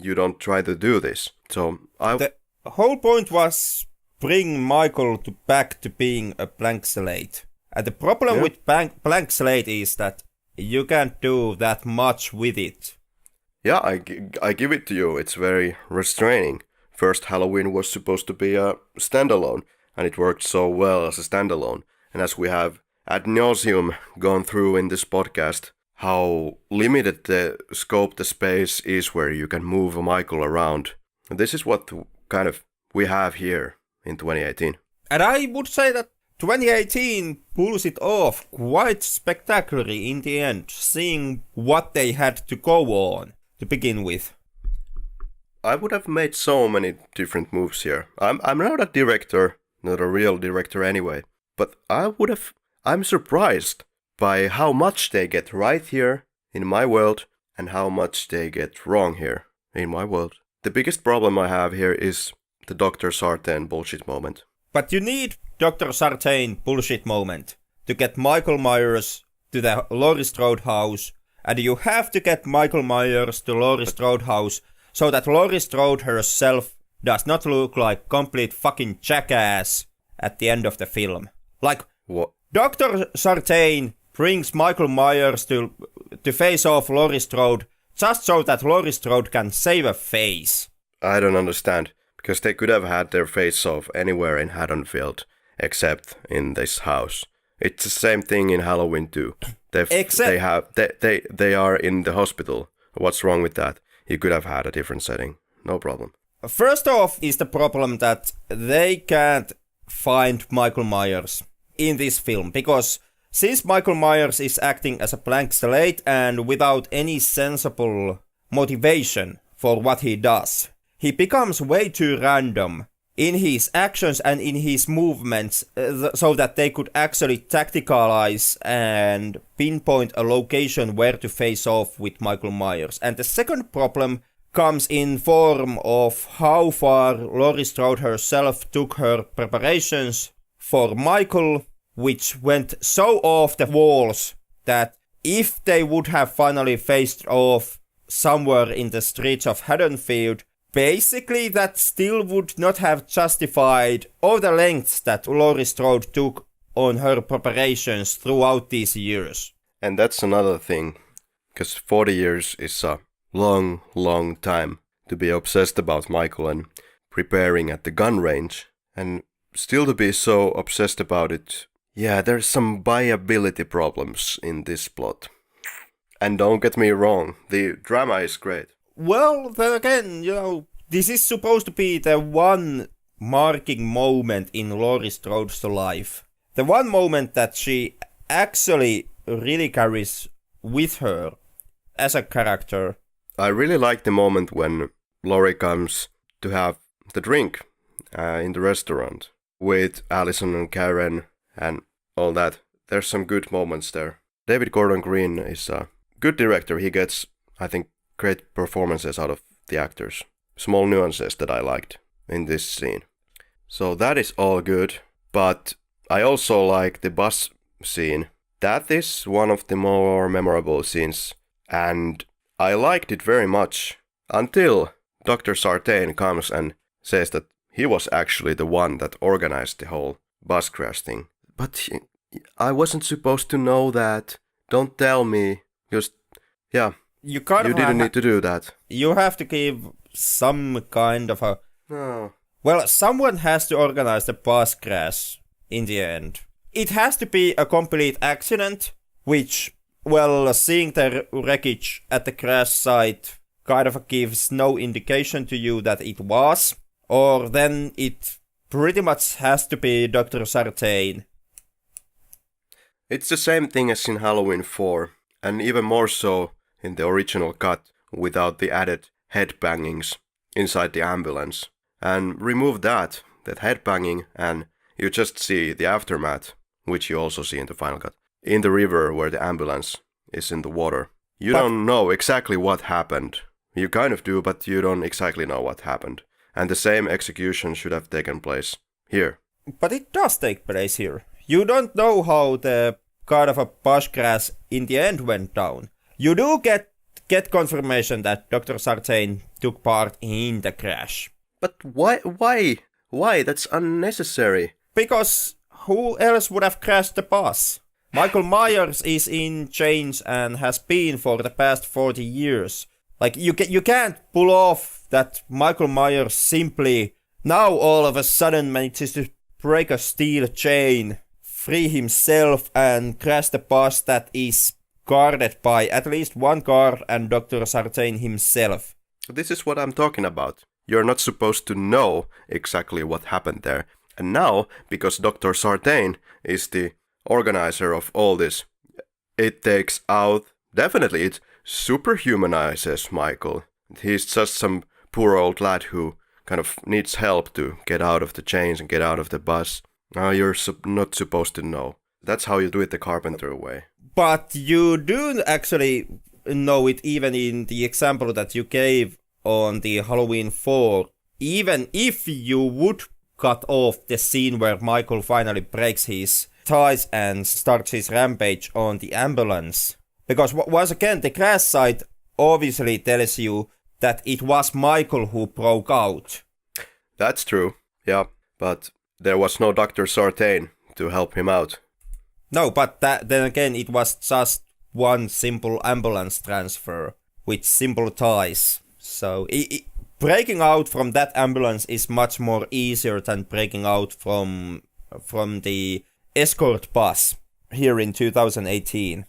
you don't try to do this? So the whole point was bring Michael back to being a blank slate. And the problem with blank slate is that you can't do that much with it. Yeah, I give it to you. It's very restraining. First Halloween was supposed to be a standalone, and it worked so well as a standalone. And as we have ad nauseum gone through in this podcast, how limited the scope, the space is where you can move Michael around. And this is what kind of we have here in 2018. And I would say that 2018 pulls it off quite spectacularly in the end, seeing what they had to go on to begin with. I would have made so many different moves here. I'm not a director, not a real director anyway, but I'm surprised by how much they get right here in my world and how much they get wrong here in my world. The biggest problem I have here is the Dr. Sartain bullshit moment. But you need Dr. Sartain bullshit moment to get Michael Myers to the Laurie Strode house, and you have to get Michael Myers to Laurie Strode house so that Laurie Strode herself does not look like complete fucking jackass at the end of the film. Like, what? Dr. Sartain brings Michael Myers to face off Laurie Strode just so that Laurie Strode can save a face. I don't understand, because they could have had their face off anywhere in Haddonfield except in this house. It's the same thing in Halloween 2. They are in the hospital. What's wrong with that? You could have had a different setting. No problem. First off is the problem that they can't find Michael Myers in this film, because since Michael Myers is acting as a blank slate and without any sensible motivation for what he does, he becomes way too random in his actions and in his movements, so that they could actually tacticalize and pinpoint a location where to face off with Michael Myers. And the second problem comes in form of how far Laurie Strode herself took her preparations for Michael, which went so off the walls that if they would have finally faced off somewhere in the streets of Haddonfield, basically that still would not have justified all the lengths that Laurie Strode took on her preparations throughout these years. And that's another thing, because 40 years is a long, long time to be obsessed about Michael and preparing at the gun range, and still to be so obsessed about it. Yeah, there's some viability problems in this plot. And don't get me wrong, the drama is great. Well, then again, this is supposed to be the one marking moment in Laurie Strode's life. The one moment that she actually really carries with her as a character. I really like the moment when Laurie comes to have the drink in the restaurant with Allison and Karen and all that. There's some good moments there. David Gordon Green is a good director. He gets, I think, great performances out of the actors. Small nuances that I liked in this scene. So that is all good. But I also like the bus scene. That is one of the more memorable scenes. And I liked it very much until Dr. Sartain comes and says that he was actually the one that organized the whole bus crash thing. But I wasn't supposed to know that. don't tell me. Just, yeah, You didn't need to do that. You have to give some kind of a... No. Well, someone has to organize the bus crash in the end. It has to be a complete accident, which, well, seeing the wreckage at the crash site kind of gives no indication to you that it was. Or then it pretty much has to be Dr. Sartain. It's the same thing as in Halloween 4, and even more so in the original cut, without the added headbangings inside the ambulance. And remove that headbanging, and you just see the aftermath, which you also see in the final cut, in the river where the ambulance is in the water. You don't know exactly what happened. You kind of do, but you don't exactly know what happened. And the same execution should have taken place here. But it does take place here. You don't know how the kind of a bus crash in the end went down. You do get confirmation that Dr. Sartain took part in the crash. But why? Why? That's unnecessary. Because who else would have crashed the bus? Michael Myers is in chains and has been for the past 40 years. Like, you can't pull off that Michael Myers simply now all of a sudden manages to break a steel chain, free himself and crash the bus that is guarded by at least one guard and Dr. Sartain himself. This is what I'm talking about. You're not supposed to know exactly what happened there. And now, because Dr. Sartain is the organizer of all this, it takes out... Definitely, it superhumanizes Michael. He's just some poor old lad who kind of needs help to get out of the chains and get out of the bus. You're not supposed to know. That's how you do it the Carpenter way. But you do actually know it even in the example that you gave on the Halloween 4. Even if you would cut off the scene where Michael finally breaks his ties and starts his rampage on the ambulance. Because once again, the crash site obviously tells you that it was Michael who broke out. That's true, yeah. But there was no Dr. Sartain to help him out. No, but then again, it was just one simple ambulance transfer with simple ties. So breaking out from that ambulance is much more easier than breaking out from the escort bus here in 2018.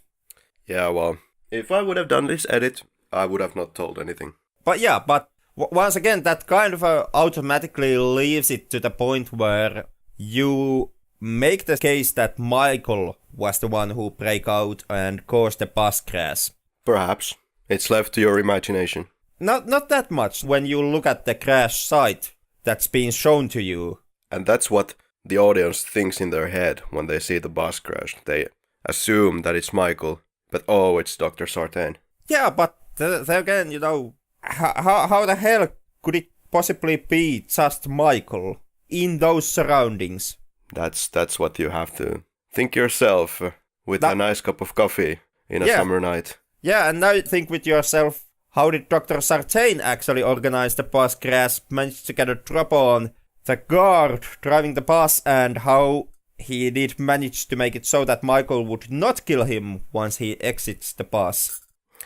Yeah, well, if I would have done this edit, I would have not told anything. But yeah, but once again, that kind of automatically leaves it to the point where you make the case that Michael was the one who broke out and caused the bus crash. Perhaps. It's left to your imagination. Not that much when you look at the crash site that's being shown to you. And that's what the audience thinks in their head when they see the bus crash. They assume that it's Michael, but oh, it's Dr. Sartain. Yeah, but then again, you know, how the hell could it possibly be just Michael in those surroundings? That's what you have to think yourself with a nice cup of coffee in a summer night. Yeah, and now think with yourself, how did Dr. Sartain actually organize the bus crash, manage to get a drop on the guard driving the bus, and how he did manage to make it so that Michael would not kill him once he exits the bus.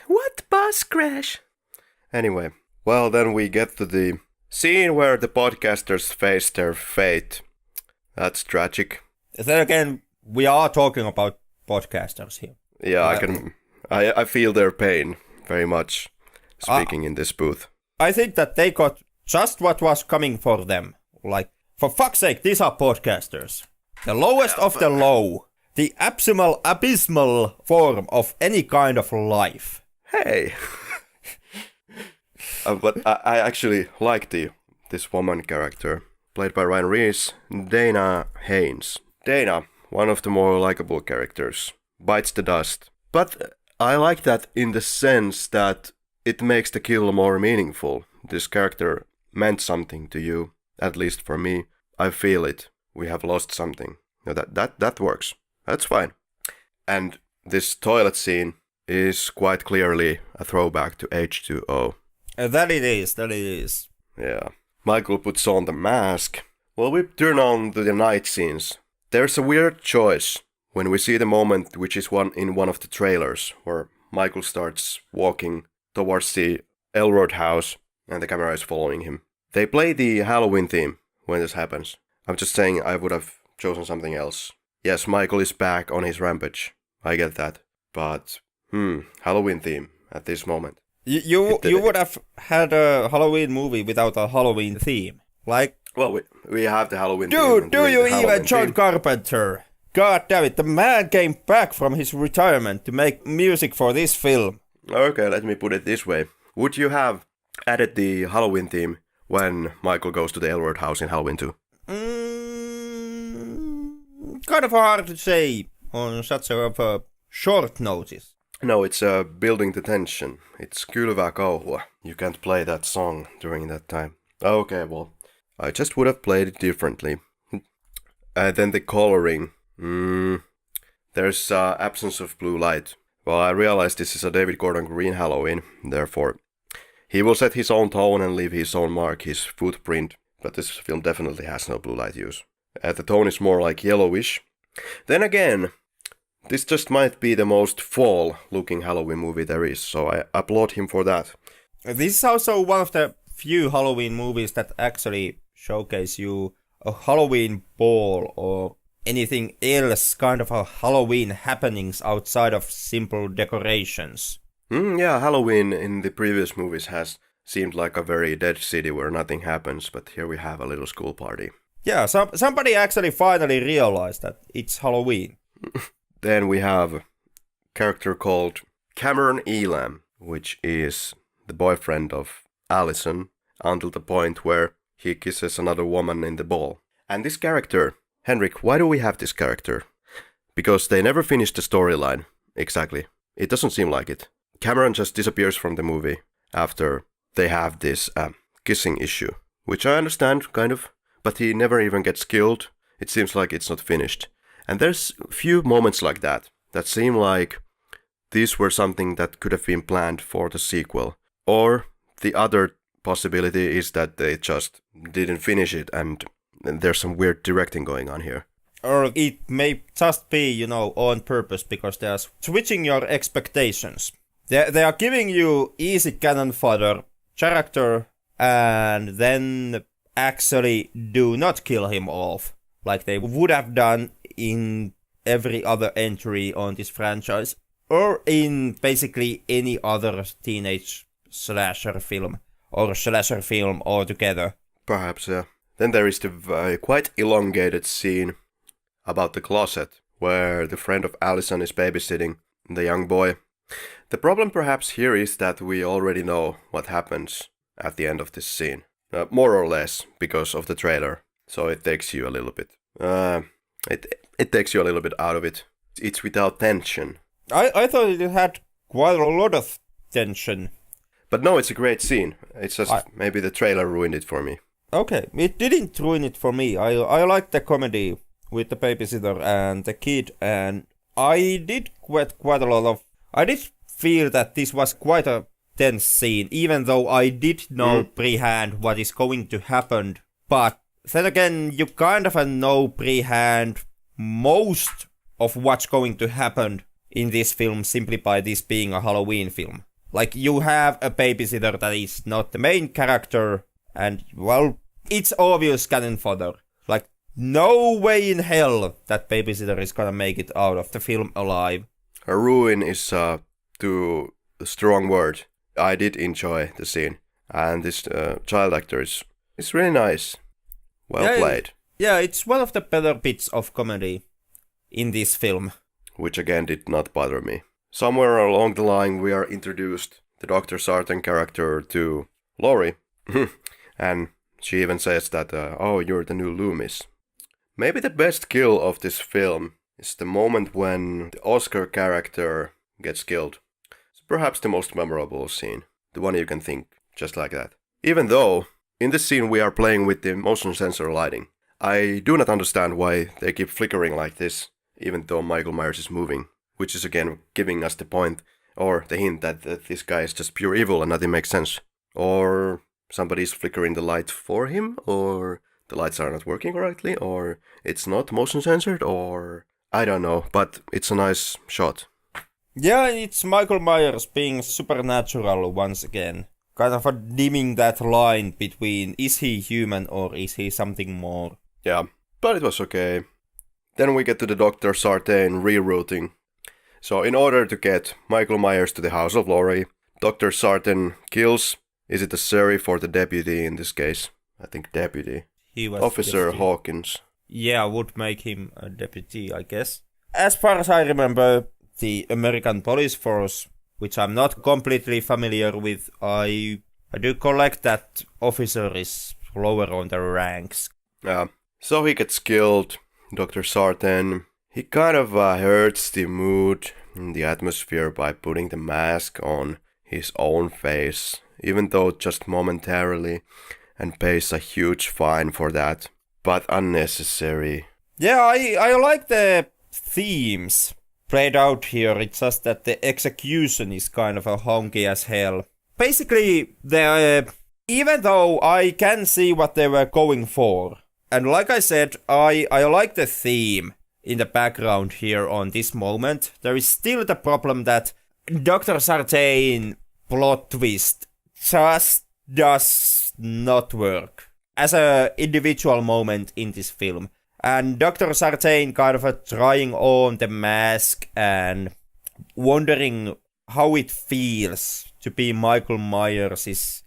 What bus crash? Anyway, well then we get to the scene where the podcasters face their fate. That's tragic. Then again, we are talking about podcasters here. Yeah, I feel their pain very much, speaking in this booth. I think that they got just what was coming for them. Like, for fuck's sake, these are podcasters. The lowest of the low. The abysmal form of any kind of life. Hey! But I actually like this woman character, played by Ryan Reese, Dana Haynes. Dana, one of the more likable characters, bites the dust. But I like that in the sense that it makes the kill more meaningful. This character meant something to you, at least for me. I feel it. We have lost something. Now that works. That's fine. And this toilet scene is quite clearly a throwback to H2O. That it is. Yeah. Michael puts on the mask. Well, we turn on to the night scenes. There's a weird choice when we see the moment which is in one of the trailers where Michael starts walking towards the Elrod house and the camera is following him. They play the Halloween theme when this happens. I'm just saying I would have chosen something else. Yes, Michael is back on his rampage. I get that. But, Halloween theme at this moment. You would have had a Halloween movie without a Halloween theme. Like... Well, we have the Halloween theme. Dude, do you even John Carpenter? God damn it, the man came back from his retirement to make music for this film. Okay, let me put it this way. Would you have added the Halloween theme when Michael goes to the Elrod house in Halloween 2? Kind of hard to say on such a short notice. No, it's building the tension. It's kylvää kauhua. You can't play that song during that time. Okay, well, I just would have played it differently. Then the coloring. There's absence of blue light. Well, I realize this is a David Gordon Green Halloween, therefore he will set his own tone and leave his own mark, his footprint, but this film definitely has no blue light use. The tone is more like yellowish. Then again, this just might be the most fall-looking Halloween movie there is, so I applaud him for that. This is also one of the few Halloween movies that actually showcase you a Halloween ball or anything else kind of a Halloween happenings outside of simple decorations. Yeah, Halloween in the previous movies has seemed like a very dead city where nothing happens, but here we have a little school party. Yeah, somebody actually finally realized that it's Halloween. Then we have a character called Cameron Elam, which is the boyfriend of Allison, until the point where he kisses another woman in the ball. And this character, Henrik, why do we have this character? Because they never finished the storyline, exactly. It doesn't seem like it. Cameron just disappears from the movie after they have this kissing issue, which I understand, kind of, but he never even gets killed. It seems like it's not finished. And there's a few moments like that seem like these were something that could have been planned for the sequel. Or the other possibility is that they just didn't finish it and there's some weird directing going on here. Or it may just be, on purpose because they are switching your expectations. They are giving you easy cannon fodder character and then actually do not kill him off like they would have done in every other entry on this franchise or in basically any other teenage slasher film or slasher film altogether. Perhaps, yeah. Then there is the quite elongated scene about the closet where the friend of Allison is babysitting the young boy. The problem perhaps here is that we already know what happens at the end of this scene. More or less because of the trailer. So it takes you a little bit. It takes you a little bit out of it. It's without tension. I thought it had quite a lot of tension. But no, it's a great scene. It's just maybe the trailer ruined it for me. Okay, it didn't ruin it for me. I liked the comedy with the babysitter and the kid, and I did quite a lot of... I did feel that this was quite a tense scene, even though I did know pre-hand what is going to happen. But then again, you kind of know pre-hand most of what's going to happen in this film simply by this being a Halloween film. Like, you have a babysitter that is not the main character, and, well, it's obvious cannon fodder. Like, no way in hell that babysitter is gonna make it out of the film alive. A ruin is too strong word. I did enjoy the scene, and this child actor is really nice. Well played. Yeah, it's one of the better bits of comedy in this film. Which again did not bother me. Somewhere along the line we are introduced the Dr. Sarton character to Laurie. And she even says that, oh, you're the new Loomis. Maybe the best kill of this film is the moment when the Oscar character gets killed. It's perhaps the most memorable scene. The one you can think just like that. Even though, in this scene we are playing with the motion sensor lighting. I do not understand why they keep flickering like this, even though Michael Myers is moving. Which is again giving us the point, or the hint that this guy is just pure evil and nothing makes sense. Or somebody's flickering the light for him, or the lights are not working correctly, or it's not motion censored, or I don't know, but it's a nice shot. Yeah, it's Michael Myers being supernatural once again. Kind of a dimming that line between is he human or is he something more. Yeah, but it was okay. Then we get to the Dr. Sartain rerouting. So in order to get Michael Myers to the house of Laurie, Dr. Sartain kills, is it the sheriff or the deputy in this case? I think deputy. He was Officer deputy. Hawkins. Yeah, would make him a deputy, I guess. As far as I remember, the American police force, which I'm not completely familiar with, I do collect that officer is lower on the ranks. Yeah. So he gets killed, Dr. Sartain. He kind of hurts the mood and the atmosphere by putting the mask on his own face, even though just momentarily, and pays a huge fine for that, but unnecessary. Yeah, I like the themes played out here. It's just that the execution is kind of a honky as hell. Basically, even though I can see what they were going for, and like I said, I like the theme in the background here on this moment, there is still the problem that Dr. Sartain plot twist just does not work as an individual moment in this film. And Dr. Sartain kind of trying on the mask and wondering how it feels to be Michael Myers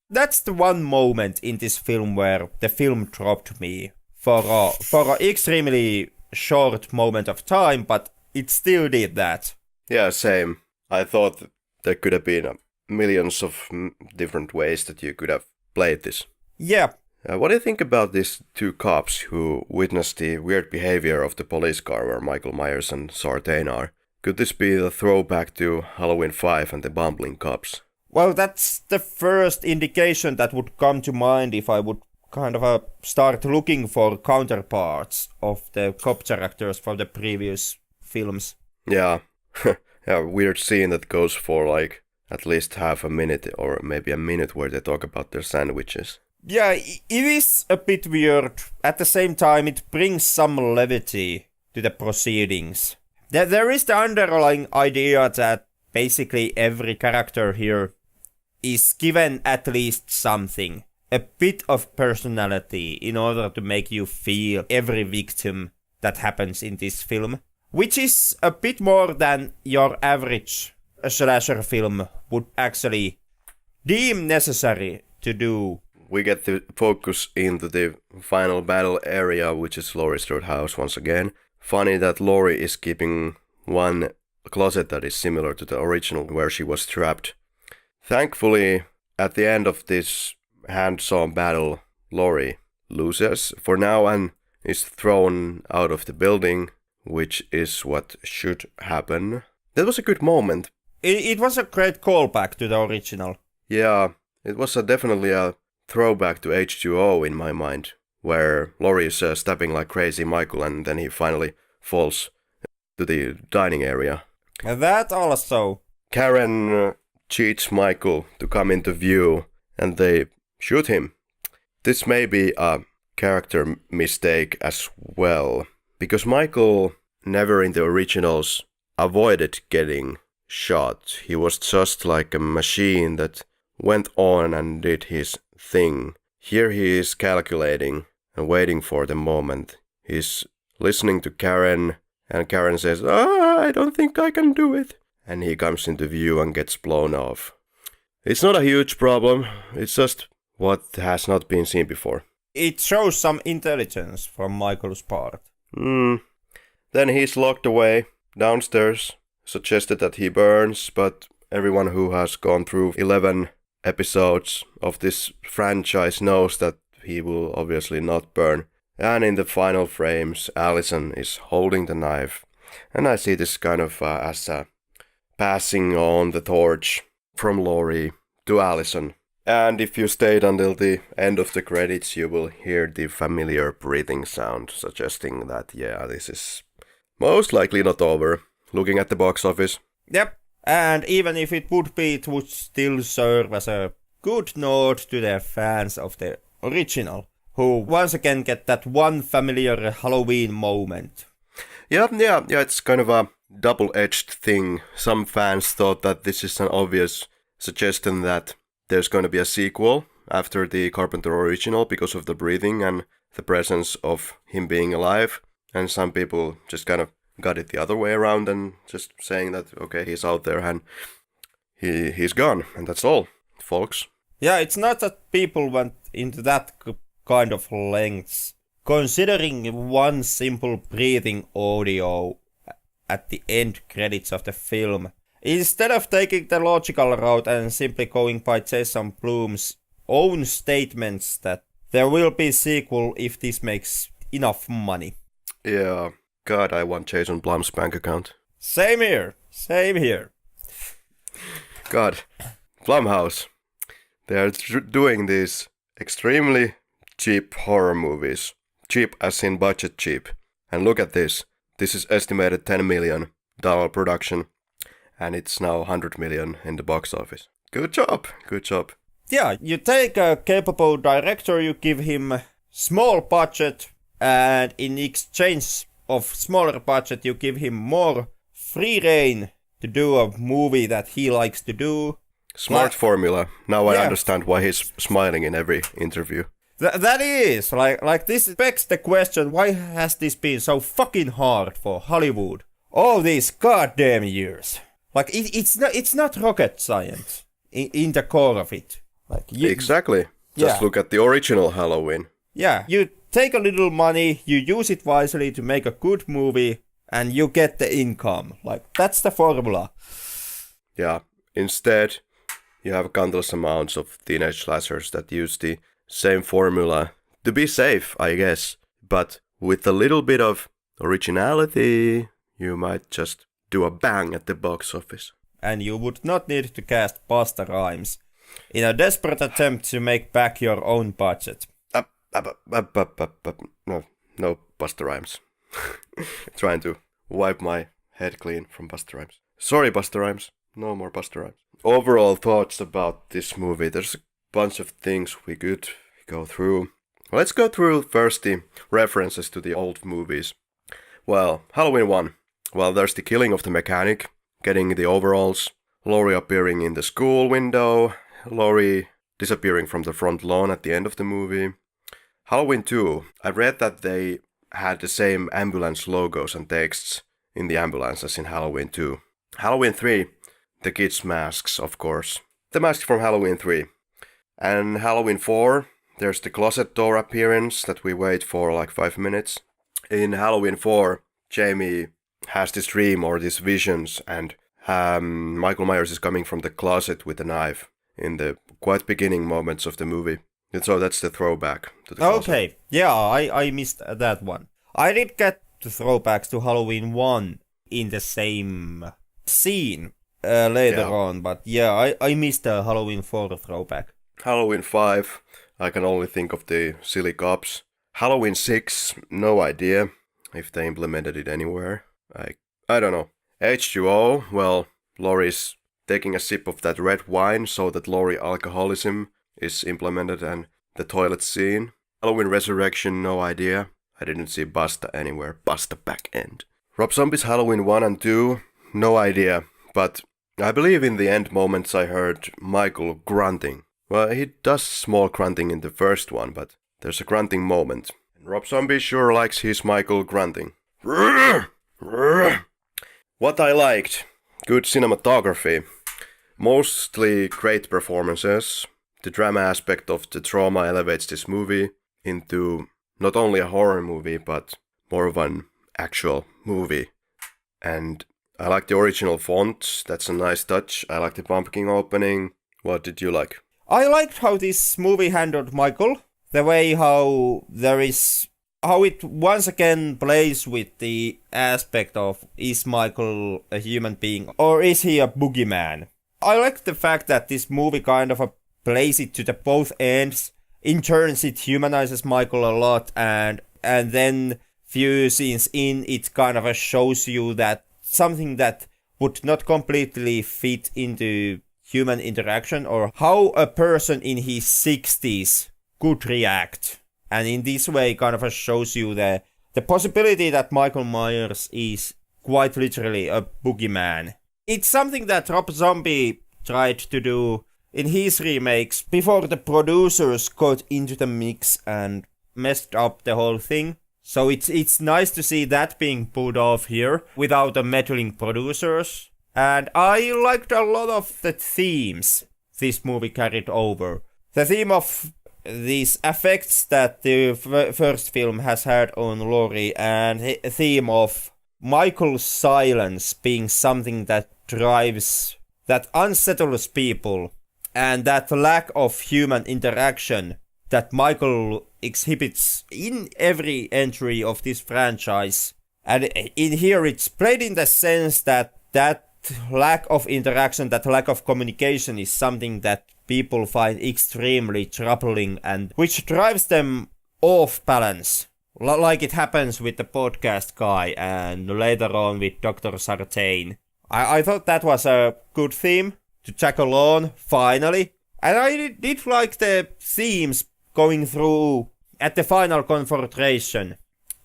that's the one moment in this film where the film dropped me for a extremely short moment of time, but it still did that. Yeah, same. I thought that there could have been millions of different ways that you could have played this. Yeah. What do you think about these two cops who witnessed the weird behavior of the police car where Michael Myers and Sartain are? Could this be the throwback to Halloween 5 and the bumbling cops? Well, that's the first indication that would come to mind if I would kind of start looking for counterparts of the cop characters from the previous films. Yeah. Yeah, weird scene that goes for like at least half a minute or maybe a minute where they talk about their sandwiches. Yeah, it is a bit weird. At the same time, it brings some levity to the proceedings. There is the underlying idea that basically every character here is given at least something. A bit of personality in order to make you feel every victim that happens in this film. Which is a bit more than your average slasher film would actually deem necessary to do. We get to focus into the final battle area, which is Laurie's third house once again. Funny that Laurie is keeping one closet that is similar to the original where she was trapped. Thankfully, at the end of this hands-on battle, Laurie loses for now and is thrown out of the building, which is what should happen. That was a good moment. It was a great callback to the original. Yeah, it was definitely a throwback to H2O in my mind, where Laurie is stabbing like crazy Michael and then he finally falls to the dining area. That also. Karen cheats Michael to come into view and they shoot him. This may be a character mistake as well, because Michael never in the originals avoided getting shot. He was just like a machine that went on and did his thing. Here he is calculating and waiting for the moment. He's listening to Karen and Karen says, I don't think I can do it. And he comes into view and gets blown off. It's not a huge problem, it's just what has not been seen before. It shows some intelligence from Michael's part. Then he's locked away downstairs, suggested that he burns, but everyone who has gone through 11 episodes of this franchise knows that he will obviously not burn. And in the final frames, Allison is holding the knife. And I see this kind of as a passing on the torch from Laurie to Allison. And if you stayed until the end of the credits, you will hear the familiar breathing sound, suggesting that, yeah, this is most likely not over. Looking at the box office. Yep, and even if it would be, it would still serve as a good nod to the fans of the original, who once again get that one familiar Halloween moment. Yeah, it's kind of a double-edged thing. Some fans thought that this is an obvious suggestion that there's going to be a sequel after the Carpenter original because of the breathing and the presence of him being alive. And some people just kind of got it the other way around and just saying that, okay, he's out there and he's gone. And that's all, folks. Yeah, it's not that people went into that kind of lengths. Considering one simple breathing audio at the end credits of the film, instead of taking the logical route and simply going by Jason Blum's own statements that there will be a sequel if this makes enough money. Yeah, God, I want Jason Blum's bank account. Same here. God, Blumhouse. They are doing these extremely cheap horror movies. Cheap as in budget cheap. And look at this. This is estimated $10 million production. And it's now $100 million in the box office. Good job. Yeah, you take a capable director, you give him small budget, and in exchange of smaller budget, you give him more free reign to do a movie that he likes to do. Smart formula. Now I understand why he's smiling in every interview. That is, like this begs the question, why has this been so fucking hard for Hollywood all these goddamn years? Like, it's not rocket science in the core of it. Like exactly. Just look at the original Halloween. Yeah, you take a little money, you use it wisely to make a good movie, and you get the income. Like, that's the formula. Yeah. Instead, you have countless amounts of teenage slashers that use the same formula to be safe, I guess. But with a little bit of originality, you might just do a bang at the box office. And you would not need to cast Busta Rhymes in a desperate attempt to make back your own budget. No Busta Rhymes. Trying to wipe my head clean from Busta Rhymes. Sorry, Busta Rhymes. No more Busta Rhymes. Overall thoughts about this movie. There's a bunch of things we could go through. Let's go through first the references to the old movies. Well, Halloween 1. Well, there's the killing of the mechanic, getting the overalls, Laurie appearing in the school window, Laurie disappearing from the front lawn at the end of the movie. Halloween 2. I read that they had the same ambulance logos and texts in the ambulance as in Halloween 2. Halloween 3. The kids' masks, of course. The mask from Halloween 3. And Halloween 4, there's the closet door appearance that we wait for like 5 minutes. In Halloween 4, Jamie has this dream or these visions, and Michael Myers is coming from the closet with a knife in the quite beginning moments of the movie. And so that's the throwback to the closet. Okay, yeah, I missed that one. I did get the throwbacks to Halloween 1 in the same scene later on, but yeah, I missed the Halloween 4 throwback. Halloween 5, I can only think of the silly cops. Halloween 6, no idea if they implemented it anywhere. I don't know. H2O, well, Laurie's taking a sip of that red wine so that Laurie alcoholism is implemented, and the toilet scene. Halloween Resurrection, no idea. I didn't see Busta anywhere. Busta back end. Rob Zombie's Halloween 1 and 2, no idea. But I believe in the end moments I heard Michael grunting. Well, he does small grunting in the first one, but there's a grunting moment. And Rob Zombie sure likes his Michael grunting. What I liked. Good cinematography. Mostly great performances. The drama aspect of the trauma elevates this movie into not only a horror movie, but more of an actual movie. And I like the original font. That's a nice touch. I like the pumpkin opening. What did you like? I liked how this movie handled Michael. The way how it once again plays with the aspect of, is Michael a human being or is he a boogeyman? I like the fact that this movie kind of plays it to the both ends. In turns, it humanizes Michael a lot, and then few scenes in, it kind of shows you that something that would not completely fit into human interaction, or how a person in his 60s could react. And in this way, kind of shows you the the possibility that Michael Myers is quite literally a boogeyman. It's something that Rob Zombie tried to do in his remakes before the producers got into the mix and messed up the whole thing. So it's nice to see that being pulled off here without the meddling producers. And I liked a lot of the themes this movie carried over. The theme of these effects that the first film has had on Laurie, and the theme of Michael's silence being something that drives, that unsettles people, and that lack of human interaction that Michael exhibits in every entry of this franchise. And in here it's played in the sense that lack of interaction, that lack of communication is something that people find extremely troubling and which drives them off balance. Like it happens with the podcast guy and later on with Dr. Sartain. I thought that was a good theme to tackle on, finally. And I did like the themes going through at the final confrontation.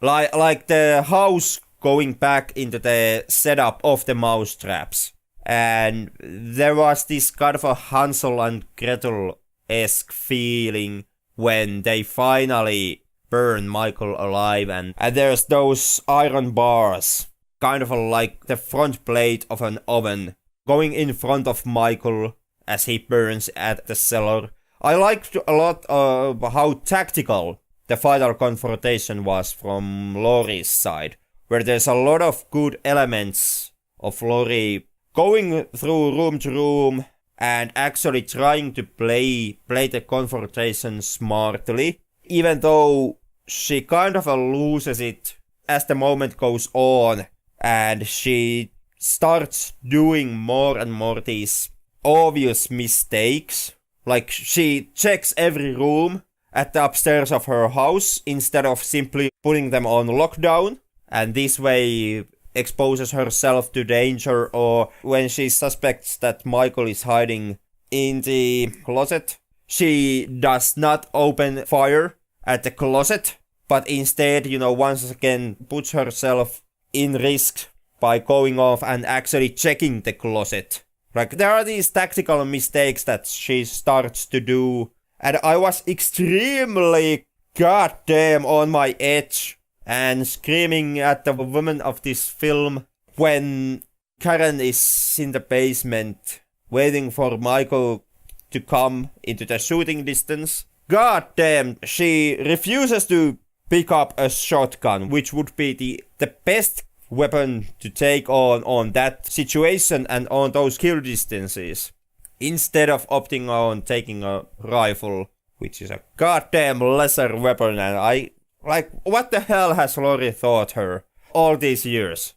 Like the house going back into the setup of the mousetraps. And there was this kind of a Hansel and Gretel-esque feeling when they finally burn Michael alive, and there's those iron bars, kind of like the front plate of an oven, going in front of Michael as he burns at the cellar. I liked a lot of how tactical the final confrontation was from Laurie's side, where there's a lot of good elements of Laurie going through room to room and actually trying to play the confrontation smartly, even though she kind of loses it as the moment goes on and she starts doing more and more these obvious mistakes. Like she checks every room at the upstairs of her house instead of simply putting them on lockdown, and this way exposes herself to danger. Or when she suspects that Michael is hiding in the closet, she does not open fire at the closet, but instead, once again puts herself in risk by going off and actually checking the closet. Like, there are these tactical mistakes that she starts to do, and I was extremely goddamn on my edge and screaming at the woman of this film when Karen is in the basement waiting for Michael to come into the shooting distance. God damn, she refuses to pick up a shotgun, which would be the best weapon to take on that situation and on those kill distances, instead of opting on taking a rifle, which is a goddamn lesser weapon. And I, like, what the hell has Laurie taught her all these years?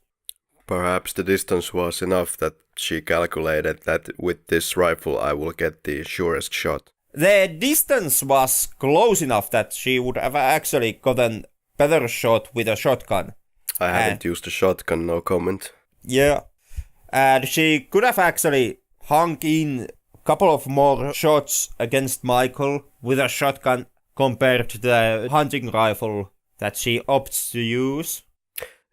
Perhaps the distance was enough that she calculated that with this rifle I will get the surest shot. The distance was close enough that she would have actually gotten better shot with a shotgun. I haven't used a shotgun, no comment. Yeah. And she could have actually hung in a couple of more shots against Michael with a shotgun compared to the hunting rifle that she opts to use.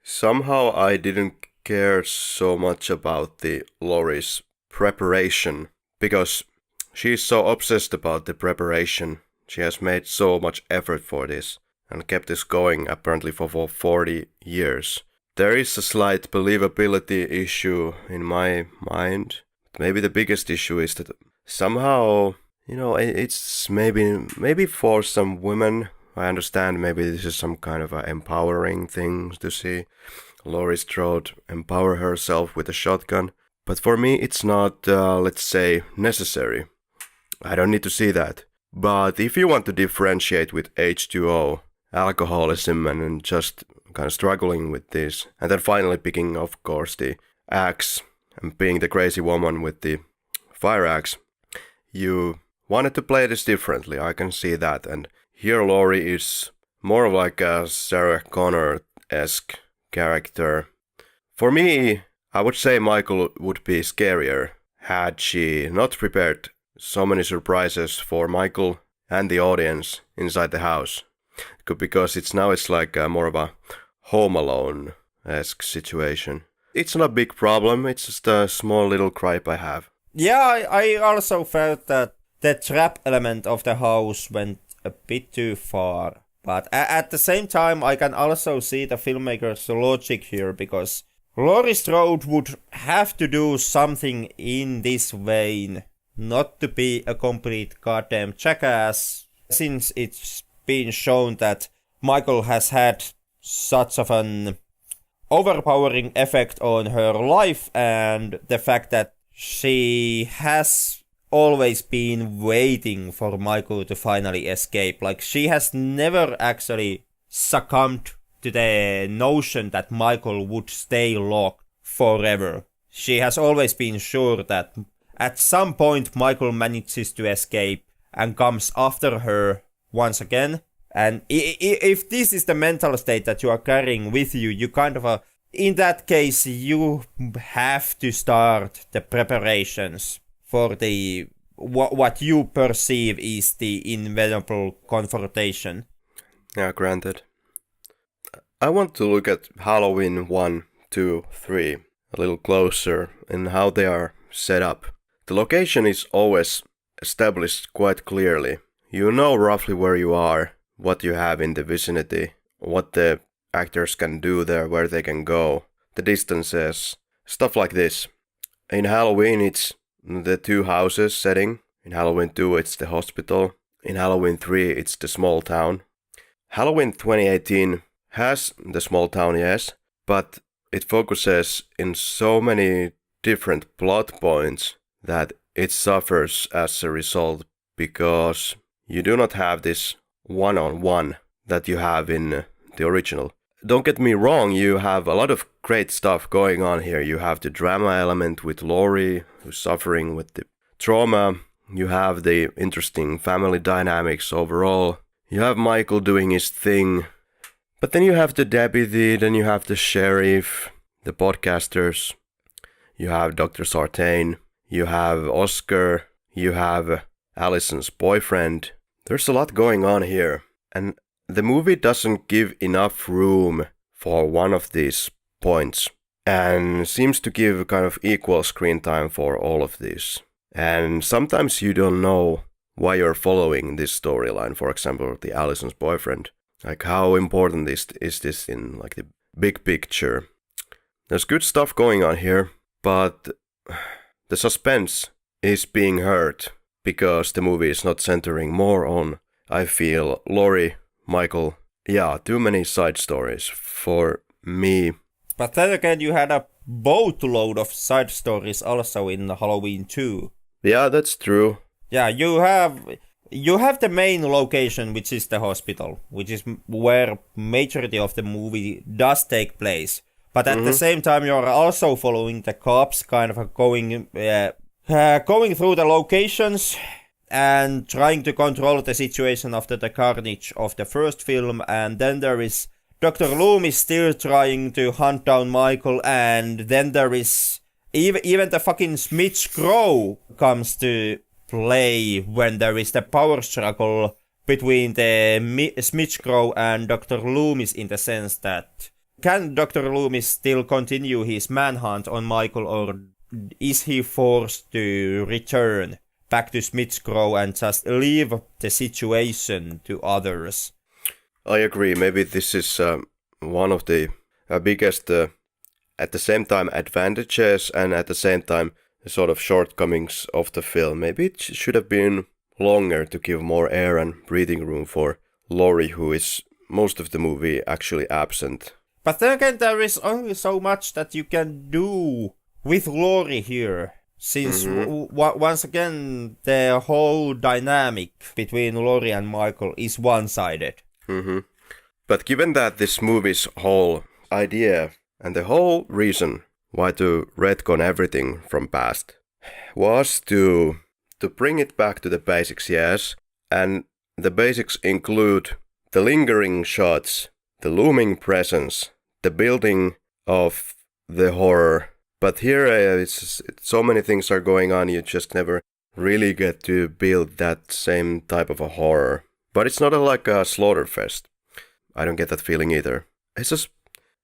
Somehow I didn't care so much about the Laurie's preparation, because she's so obsessed about the preparation. She has made so much effort for this and kept this going apparently for 40 years. There is a slight believability issue in my mind. Maybe the biggest issue is that somehow, it's maybe for some women, I understand maybe this is some kind of an empowering thing to see Laurie Strode empower herself with a shotgun. But for me, it's not, let's say, necessary. I don't need to see that. But if you want to differentiate with H2O, alcoholism, and just kind of struggling with this, and then finally picking, of course, the axe and being the crazy woman with the fire axe, you wanted to play this differently. I can see that. And here Laurie is more of like a Sarah Connor-esque character. For me, I would say Michael would be scarier had she not prepared so many surprises for Michael and the audience inside the house. Because it's like more of a Home Alone-esque situation. It's not a big problem, it's just a small little gripe I have. Yeah, I also felt that the trap element of the house went a bit too far. But at the same time, I can also see the filmmaker's logic here, because Laurie Strode would have to do something in this vein, not to be a complete goddamn jackass, since it's been shown that Michael has had such of an overpowering effect on her life, and the fact that she has always been waiting for Michael to finally escape. Like, she has never actually succumbed to the notion that Michael would stay locked forever. She has always been sure that at some point Michael manages to escape and comes after her once again. And if this is the mental state that you are carrying with you, you kind of in that case, you have to start the preparations for the what you perceive is the inevitable confrontation. Yeah, granted. I want to look at Halloween 1, 2, 3 a little closer and how they are set up. The location is always established quite clearly. You know roughly where you are, what you have in the vicinity, what the actors can do there, where they can go, the distances, stuff like this. In Halloween it's the two houses setting. In Halloween 2 it's the hospital. In Halloween 3 it's the small town. Halloween 2018 has the small town, yes, but it focuses in so many different plot points that it suffers as a result, because you do not have this one-on-one that you have in the original. Don't get me wrong, you have a lot of great stuff going on here. You have the drama element with Laurie, who's suffering with the trauma. You have the interesting family dynamics overall. You have Michael doing his thing. But then you have the deputy, then you have the sheriff, the podcasters. You have Dr. Sartain. You have Oscar. You have Allison's boyfriend. There's a lot going on here. And the movie doesn't give enough room for one of these points, and seems to give kind of equal screen time for all of these. And sometimes you don't know why you're following this storyline. For example, the Allison's boyfriend. Like, how important is this in like the big picture? There's good stuff going on here, but the suspense is being hurt because the movie is not centering more on, I feel, Laurie, Michael. Yeah, too many side stories for me. But then again, you had a boatload of side stories also in Halloween 2. Yeah, that's true. Yeah, you have the main location, which is the hospital, which is where majority of the movie does take place. But at the same time, you're also following the cops, kind of going through the locations and trying to control the situation after the carnage of the first film. And then there is Dr. Loomis still trying to hunt down Michael, and then there is even the fucking Smith's Crow comes to play when there is the power struggle between the Smith's Crow and Dr. Loomis, in the sense that can Dr. Loomis still continue his manhunt on Michael, or is he forced to return back to Smith's Crow and just leave the situation to others? I agree. Maybe this is one of the biggest, at the same time, advantages and at the same time sort of shortcomings of the film. Maybe it should have been longer to give more air and breathing room for Laurie, who is most of the movie actually absent. But then again, there is only so much that you can do with Laurie here, since once again the whole dynamic between Laurie and Michael is one-sided. But given that this movie's whole idea and the whole reason why to retcon everything from past was to bring it back to the basics, yes, and the basics include the lingering shots, the looming presence, the building of the horror. But here it's so many things are going on, you just never really get to build that same type of a horror. But it's not like a slaughter fest. I don't get that feeling either. It's just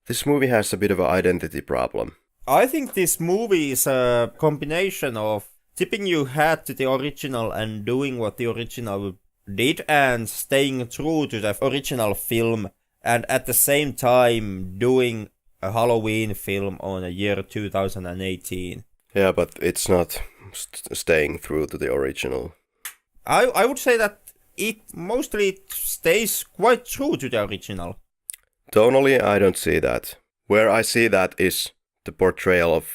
this movie has a bit of an identity problem. I think this movie is a combination of tipping your hat to the original and doing what the original did and staying true to the original film and at the same time doing a Halloween film on the year 2018. Yeah, but it's not staying true to the original. I would say that it mostly stays quite true to the original. Tonally, I don't see that. Where I see that is the portrayal of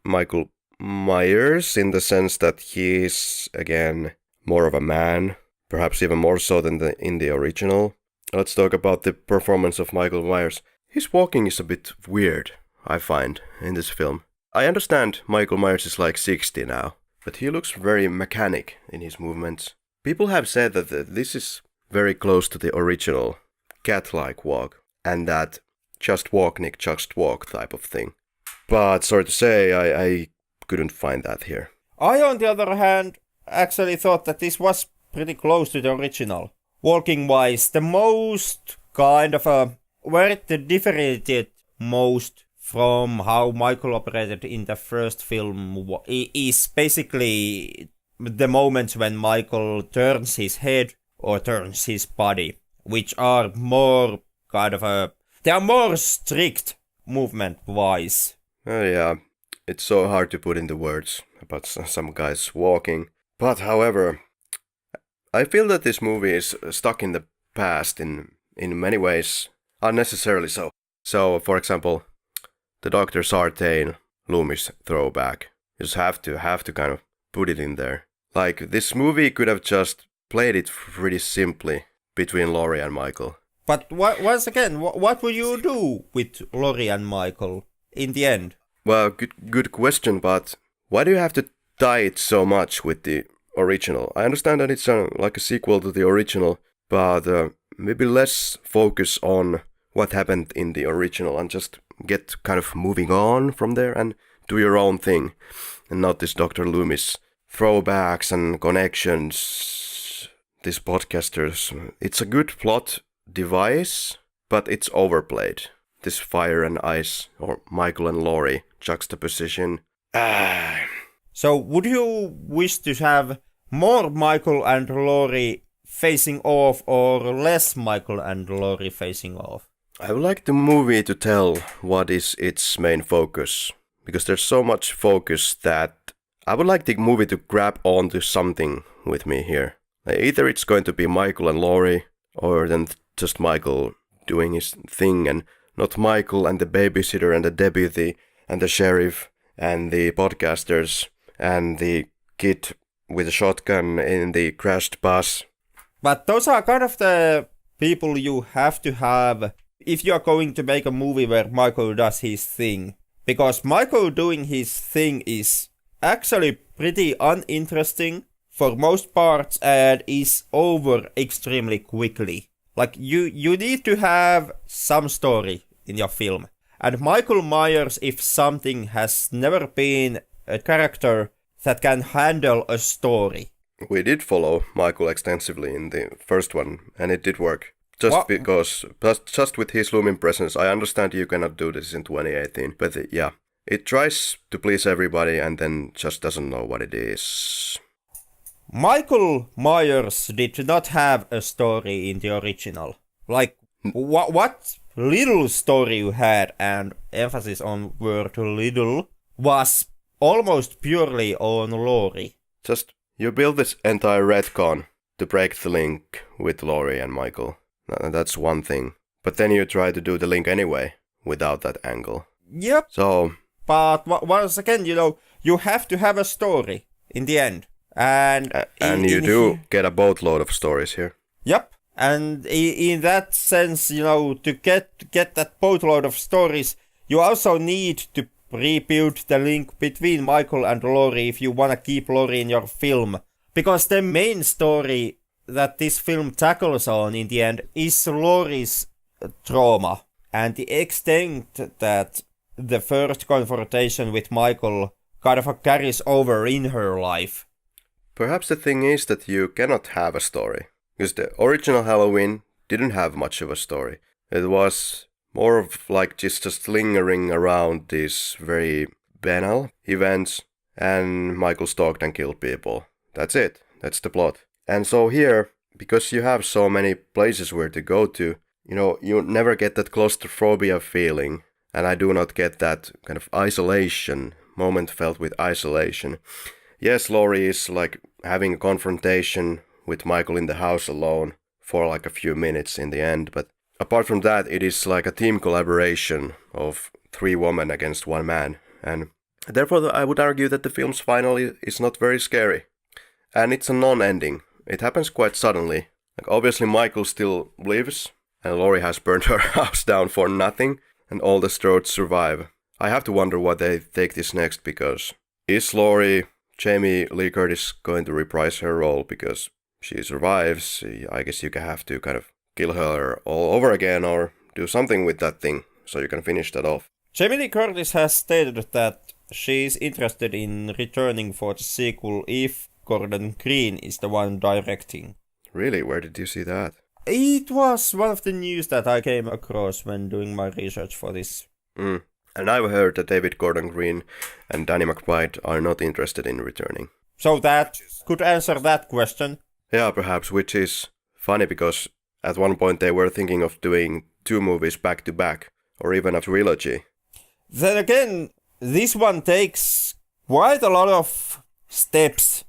Michael Myers in the sense that he is, again, more of a man, perhaps even more so than in the original. Let's talk about the performance of Michael Myers. His walking is a bit weird, I find, in this film. I understand Michael Myers is like 60 now, but he looks very mechanic in his movements. People have said that this is very close to the original cat-like walk, and that just walk, Nick, just walk type of thing. But sorry to say, I couldn't find that here. I, on the other hand, actually thought that this was pretty close to the original. Walking-wise, the most kind of where it differentiated most from how Michael operated in the first film is basically the moments when Michael turns his head or turns his body, which are more kind of they are more strict movement-wise. Yeah, it's so hard to put into words about some guys walking. But however, I feel that this movie is stuck in the past in many ways, unnecessarily so. So, for example, the Dr. Sartain Loomis throwback. You just have to kind of put it in there. Like, this movie could have just played it pretty simply between Laurie and Michael. But once again, what would you do with Laurie and Michael in the end? Well, good question, but why do you have to tie it so much with the original? I understand that it's like a sequel to the original, but maybe less focus on what happened in the original and just get kind of moving on from there and do your own thing, and not this Dr. Loomis throwbacks and connections. These podcasters, it's a good plot device, but it's overplayed. This fire and ice, or Michael and Laurie juxtaposition. So would you wish to have more Michael and Laurie facing off or less Michael and Laurie facing off? I would like the movie to tell what is its main focus, because there's so much focus that I would like the movie to grab onto something with me here. Either it's going to be Michael and Laurie, or then just Michael doing his thing, and not Michael and the babysitter and the deputy and the sheriff and the podcasters and the kid with a shotgun in the crashed bus. But those are kind of the people you have to have if you are going to make a movie where Michael does his thing. Because Michael doing his thing is actually pretty uninteresting for most parts and is over extremely quickly. Like, you need to have some story in your film. And Michael Myers, if something, has never been a character that can handle a story. We did follow Michael extensively in the first one, and it did work. Just with his looming presence, I understand you cannot do this in 2018. But yeah, it tries to please everybody and then just doesn't know what it is. Michael Myers did not have a story in the original. Like, what little story you had, and emphasis on word little, was almost purely on Laurie. Just, you build this entire retcon to break the link with Laurie and Michael. That's one thing. But then you try to do the link anyway, without that angle. Yep. So... But once again, you have to have a story in the end. And you do get a boatload of stories here. Yep. And in that sense, to get that boatload of stories, you also need to rebuild the link between Michael and Laurie if you want to keep Laurie in your film. Because the main story that this film tackles on in the end is Laurie's trauma. And the extent that the first confrontation with Michael kind of carries over in her life. Perhaps the thing is that you cannot have a story. Because the original Halloween didn't have much of a story. It was More of like just lingering around these very banal events, and Michael stalked and killed people. That's it. That's the plot. And so here, because you have so many places where to go to, you never get that claustrophobia feeling, and I do not get that kind of isolation, moment felt with isolation. Yes, Laurie is like having a confrontation with Michael in the house alone for like a few minutes in the end, but apart from that, it is like a team collaboration of 3 women against 1 man, and therefore I would argue that the film's finale is not very scary. And it's a non-ending. It happens quite suddenly. Like obviously Michael still lives, and Laurie has burned her house down for nothing, and all the Strodes survive. I have to wonder what they take this next, because is Laurie, Jamie Lee Curtis, going to reprise her role because she survives? I guess you have to kind of kill her all over again or do something with that thing so you can finish that off. Jamie Lee Curtis has stated that she is interested in returning for the sequel if Gordon Green is the one directing. Really? Where did you see that? It was one of the news that I came across when doing my research for this. And I've heard that David Gordon Green and Danny McBride are not interested in returning. So that could answer that question. Yeah, perhaps, which is funny because at one point they were thinking of doing 2 movies back to back, or even a trilogy. Then again, this one takes quite a lot of steps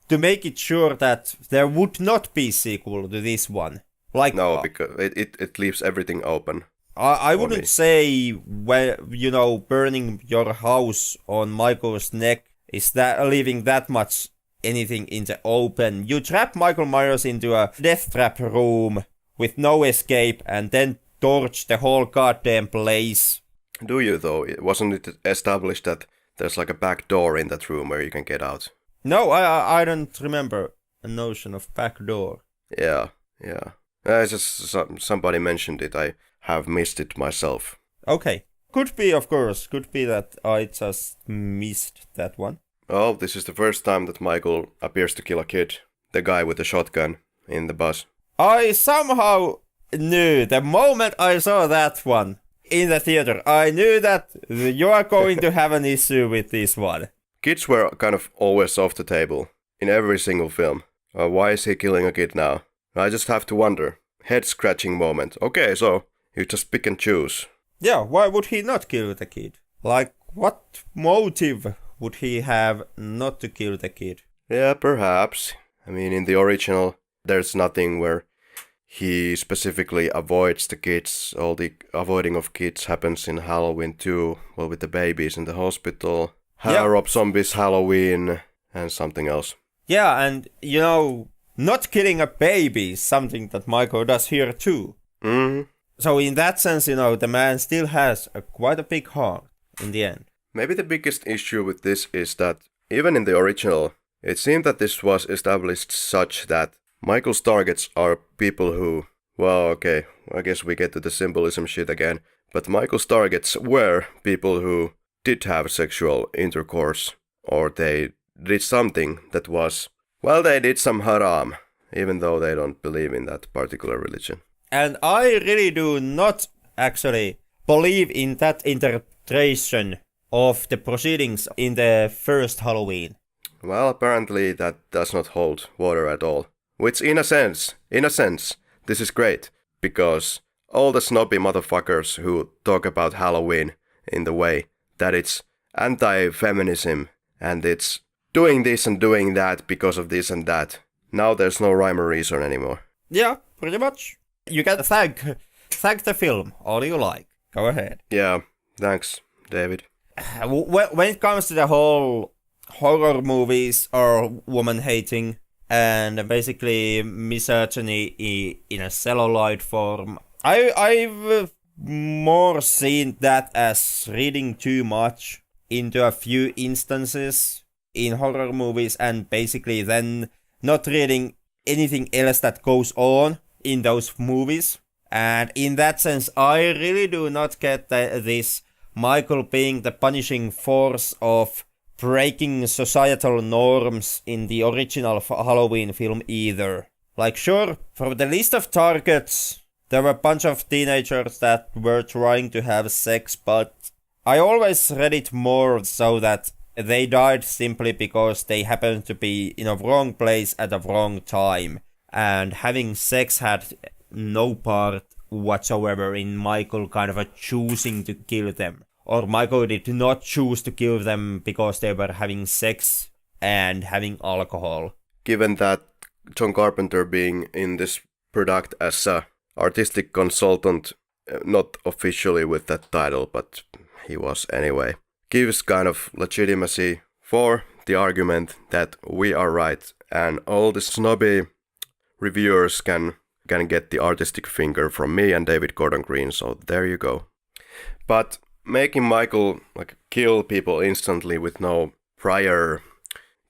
to make it sure that there would not be sequel to this one. No, because it leaves everything open. I wouldn't say, burning your house on Michael's neck is that leaving that much anything in the open. You trap Michael Myers into a death trap room with no escape and then torch the whole goddamn place. Do you though? Wasn't it established that there's like a back door in that room where you can get out? No, I don't remember a notion of back door. Yeah. It's just somebody mentioned it. I have missed it myself. Okay. Could be, of course. Could be that I just missed that one. Oh, this is the first time that Michael appears to kill a kid. The guy with the shotgun in the bus. I somehow knew the moment I saw that one in the theater, I knew that you are going to have an issue with this one. Kids were kind of always off the table in every single film. Why is he killing a kid now? I just have to wonder. Head-scratching moment. Okay, so you just pick and choose. Yeah, why would he not kill the kid? Like, what motive would he have not to kill the kid? Yeah, perhaps. I mean, in the original, there's nothing where he specifically avoids the kids. All the avoiding of kids happens in Halloween 2, well, with the babies in the hospital. Rob Zombies Halloween, and something else. Yeah, and, not killing a baby is something that Michael does here too. Mm-hmm. So in that sense, the man still has quite a big heart in the end. Maybe the biggest issue with this is that, even in the original, it seemed that this was established such that Michael's targets are people who, well, okay, I guess we get to the symbolism shit again, but Michael's targets were people who did have sexual intercourse, or they did something that was, well, they did some haram, even though they don't believe in that particular religion. And I really do not actually believe in that interpretation of the proceedings in the first Halloween. Well, apparently that does not hold water at all. Which in a sense, this is great, because all the snobby motherfuckers who talk about Halloween in the way that it's anti-feminism and it's doing this and doing that because of this and that, now there's no rhyme or reason anymore. Yeah, pretty much. You can thank the film all you like. Go ahead. Yeah, thanks, David. When it comes to the whole horror movies or woman hating and basically misogyny in a celluloid form, I've more seen that as reading too much into a few instances in horror movies and basically then not reading anything else that goes on in those movies. And in that sense, I really do not get this Michael being the punishing force of breaking societal norms in the original Halloween film either. Like, sure, from the list of targets, there were a bunch of teenagers that were trying to have sex, but I always read it more so that they died simply because they happened to be in a wrong place at the wrong time, and having sex had no part whatsoever in Michael kind of choosing to kill them. Or Michael did not choose to kill them because they were having sex and having alcohol. Given that John Carpenter being in this product as a artistic consultant, not officially with that title, but he was anyway, gives kind of legitimacy for the argument that we are right and all the snobby reviewers can get the artistic finger from me and David Gordon Green, so there you go. But making Michael kill people instantly with no prior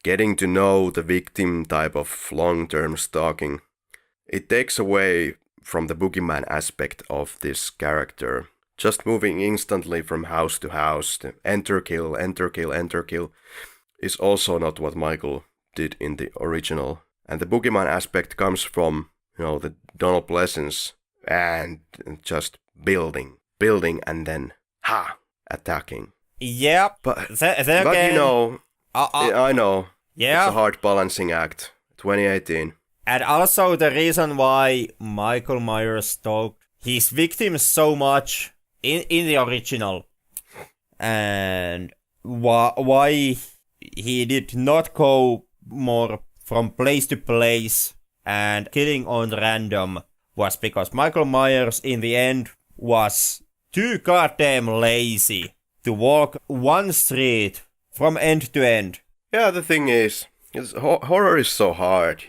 getting to know the victim type of long-term stalking, it takes away from the boogeyman aspect of this character. Just moving instantly from house to house, to enter, kill, is also not what Michael did in the original. And the boogeyman aspect comes from, the Donald Pleasence and just building and then attacking. Yeah, but again, I know. Yeah, it's a hard balancing act. 2018. And also the reason why Michael Myers stalked his victims so much in the original, and why he did not go more from place to place and killing on random, was because Michael Myers in the end was too goddamn lazy to walk one street from end to end. Yeah, the thing is horror is so hard,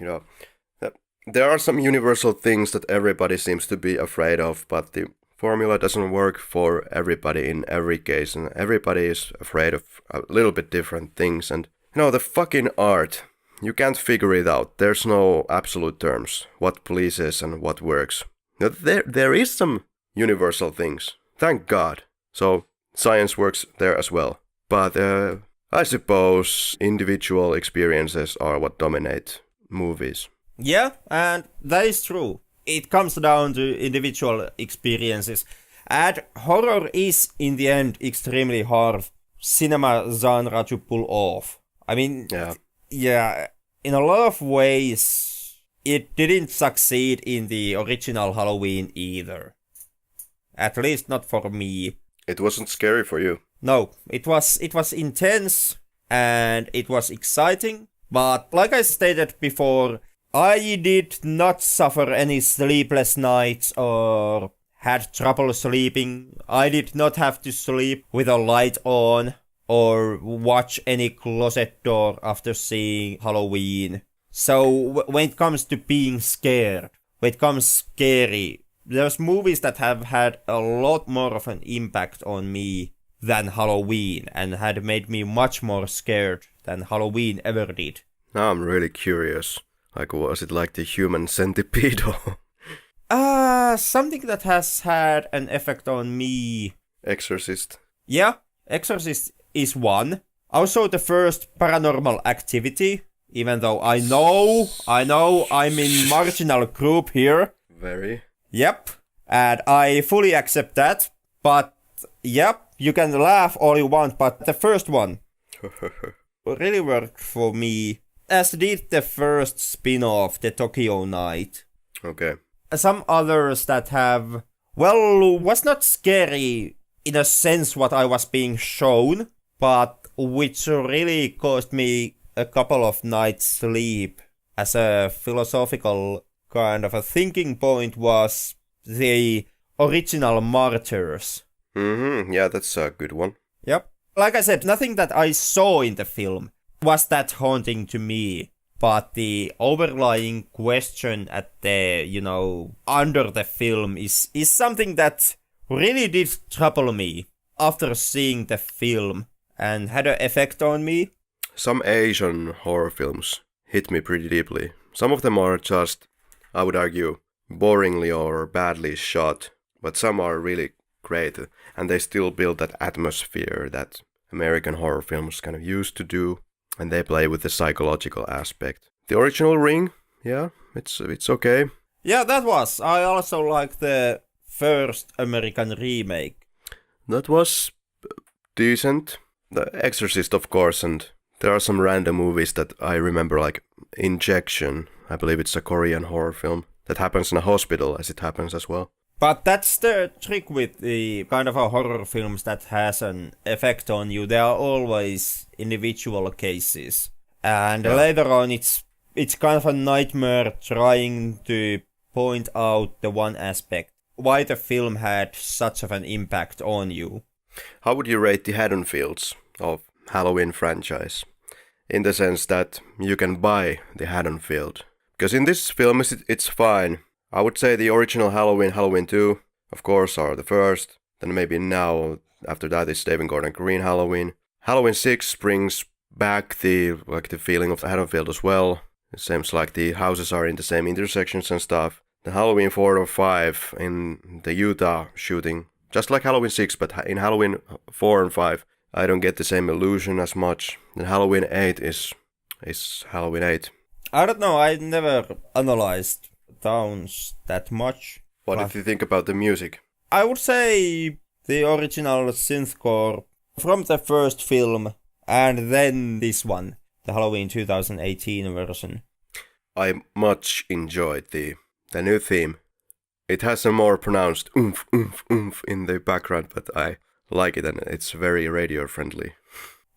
There are some universal things that everybody seems to be afraid of, but the formula doesn't work for everybody in every case, and everybody is afraid of a little bit different things. And, the fucking art, you can't figure it out. There's no absolute terms, what pleases and what works. There is some universal things, thank God. So science works there as well. But I suppose individual experiences are what dominate movies. Yeah, and that is true. It comes down to individual experiences. And horror is, in the end, extremely hard cinema genre to pull off. I mean, yeah, in a lot of ways, it didn't succeed in the original Halloween either. At least not for me. It wasn't scary for you. No, it was intense and it was exciting. But like I stated before, I did not suffer any sleepless nights or had trouble sleeping. I did not have to sleep with a light on or watch any closet door after seeing Halloween. So when it comes to being scared, when it comes scary, there's movies that have had a lot more of an impact on me than Halloween and had made me much more scared than Halloween ever did. Now I'm really curious. Was it like the human centipede? Something that has had an effect on me. Exorcist. Yeah, Exorcist is one. Also the first Paranormal Activity, even though I know I'm in marginal group here. Very. Yep, and I fully accept that, but yep, you can laugh all you want, but the first one really worked for me. As did the first spin-off, the Tokyo Night. Okay. Some others that have, was not scary in a sense what I was being shown, but which really cost me a couple of nights' sleep as a philosophical kind of a thinking point was the original Martyrs. Mm-hmm, yeah, that's a good one. Yep. Like I said, nothing that I saw in the film was that haunting to me, but the overlying question at the, under the film is something that really did trouble me after seeing the film and had an effect on me. Some Asian horror films hit me pretty deeply. Some of them are just, I would argue, boringly or badly shot, but some are really great, and they still build that atmosphere that American horror films kind of used to do. And they play with the psychological aspect. The original Ring, yeah, it's okay. Yeah, that was. I also like the first American remake. That was decent. The Exorcist, of course, and there are some random movies that I remember, like Injection. I believe it's a Korean horror film that happens in a hospital, as it happens as well. But that's the trick with the kind of a horror films that has an effect on you. They are always individual cases. And later on, it's kind of a nightmare trying to point out the one aspect, why the film had such of an impact on you. How would you rate the Haddonfields of Halloween franchise? In the sense that you can buy the Haddonfield. Because in this film, it's fine. I would say the original Halloween, Halloween 2, of course, are the first. Then maybe now, after that, is David Gordon Green Halloween. Halloween 6 brings back the feeling of the Haddonfield as well. It seems like the houses are in the same intersections and stuff. The Halloween 4 or 5 in the Utah shooting, just like Halloween 6, but in Halloween 4 and 5, I don't get the same illusion as much. And Halloween 8 is Halloween 8. I don't know, I never analyzed towns that much. What did you think about the music? I would say the original synthcore from the first film and then this one, the Halloween 2018 version. I much enjoyed the new theme. It has a more pronounced oomph, oomph, oomph in the background, but I like it and it's very radio friendly.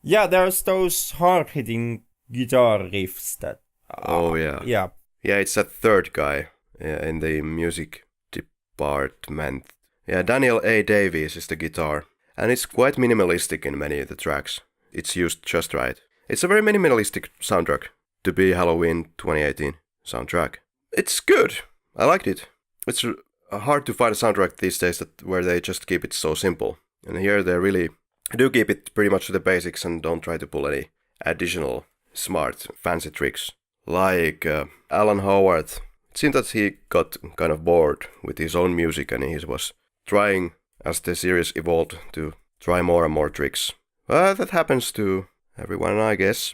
Yeah, there's those hard-hitting guitar riffs that... oh, yeah. Yeah. Yeah, it's that third guy in the music department. Yeah, Daniel A. Davies is the guitar. And it's quite minimalistic in many of the tracks. It's used just right. It's a very minimalistic soundtrack to be Halloween 2018 soundtrack. It's good. I liked it. It's hard to find a soundtrack these days where they just keep it so simple. And here they really do keep it pretty much to the basics and don't try to pull any additional smart, fancy tricks. Like Alan Howard. It seemed that he got kind of bored with his own music and he was trying, as the series evolved, to try more and more tricks. That happens to everyone, I guess.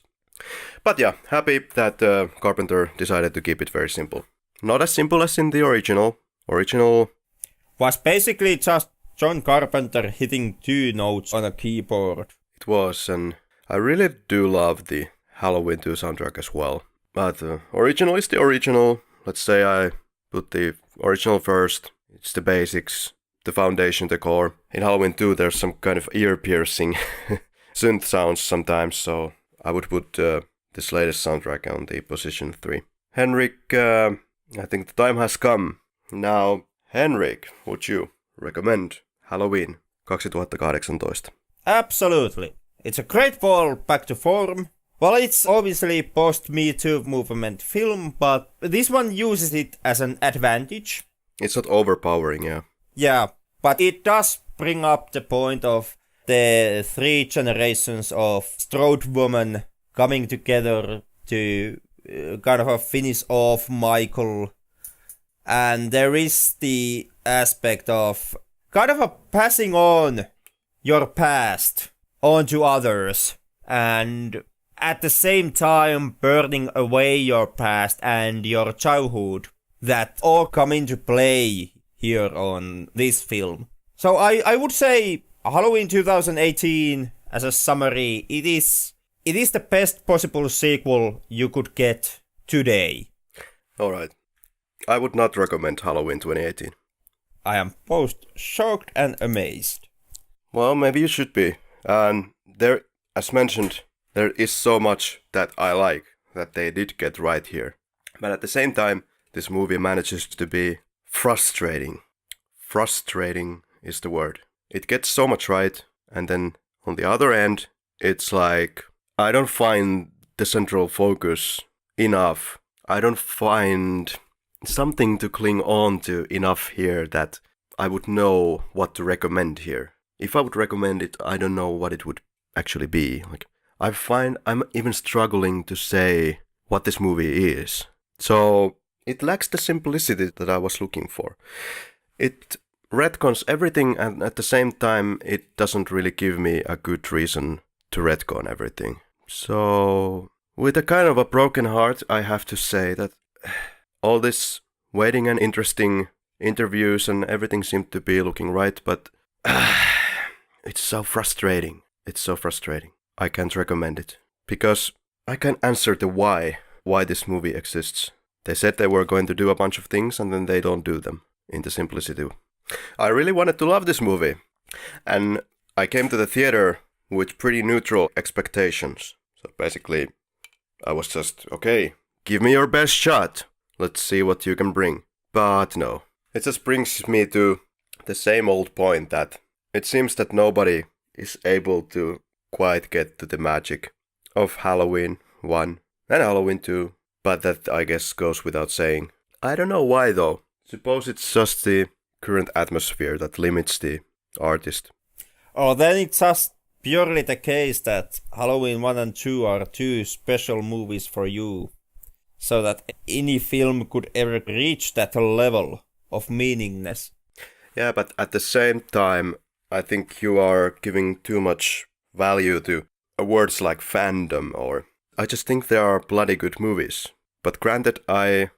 But yeah, happy that Carpenter decided to keep it very simple. Not as simple as in the original. Original was basically just John Carpenter hitting 2 notes on a keyboard. It was, and I really do love the Halloween 2 soundtrack as well. But original is the original. Let's say I put the original first. It's the basics, the foundation, the core. In Halloween 2 there's some kind of ear-piercing synth sounds sometimes, so I would put this latest soundtrack on the position 3. Henrik, I think the time has come. Now, Henrik, would you recommend Halloween 2018? Absolutely. It's a great fall back to form. Well, it's obviously post-Me Too movement film, but this one uses it as an advantage. It's not overpowering, yeah. Yeah, but it does bring up the point of the 3 generations of Strode women coming together to kind of finish off Michael. And there is the aspect of kind of passing on your past onto others. And at the same time burning away your past and your childhood, that all come into play here on this film. So I would say Halloween 2018, as a summary, it is the best possible sequel you could get today. Alright. I would not recommend Halloween 2018. I am both shocked and amazed. Well, maybe you should be. And there, as mentioned, there is so much that I like that they did get right here. But at the same time, this movie manages to be frustrating. Frustrating is the word. It gets so much right, and then on the other end, it's like, I don't find the central focus enough. I don't find something to cling on to enough here that I would know what to recommend here. If I would recommend it, I don't know what it would actually be. Like, I find I'm even struggling to say what this movie is. So it lacks the simplicity that I was looking for. It retcons everything, and at the same time it doesn't really give me a good reason to retcon everything. So with a kind of a broken heart, I have to say that all this waiting and interesting interviews and everything seemed to be looking right, but it's so frustrating. It's so frustrating. I can't recommend it because I can't answer the why this movie exists. They said they were going to do a bunch of things and then they don't do them in the simplicity. I really wanted to love this movie, and I came to the theater with pretty neutral expectations. So basically, I was just, okay, give me your best shot. Let's see what you can bring. But no, it just brings me to the same old point that it seems that nobody is able to quite get to the magic of Halloween 1 and Halloween 2. But that, I guess, goes without saying. I don't know why though. Suppose it's just the current atmosphere that limits the artist. Oh, then it's just purely the case that Halloween 1 and 2 are two special movies for you. So that any film could ever reach that level of meaningness. Yeah, but at the same time, I think you are giving too much value to words like fandom, or I just think they are bloody good movies. But granted, I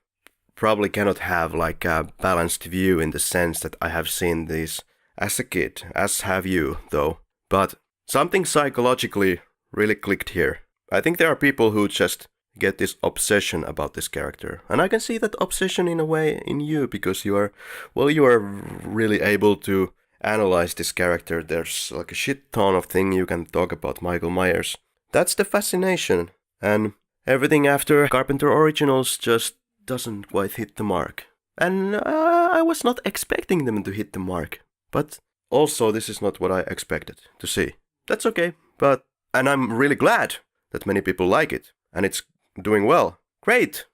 probably cannot have like a balanced view in the sense that I have seen these as a kid, as have you, though. But something psychologically really clicked here. I think there are people who just get this obsession about this character. And I can see that obsession in a way in you, because you are really able to analyze this character. There's like a shit ton of things you can talk about Michael Myers. That's the fascination. And everything after Carpenter Originals just doesn't quite hit the mark. And I was not expecting them to hit the mark. But also, this is not what I expected to see. That's okay. And I'm really glad that many people like it. And it's doing well. Great.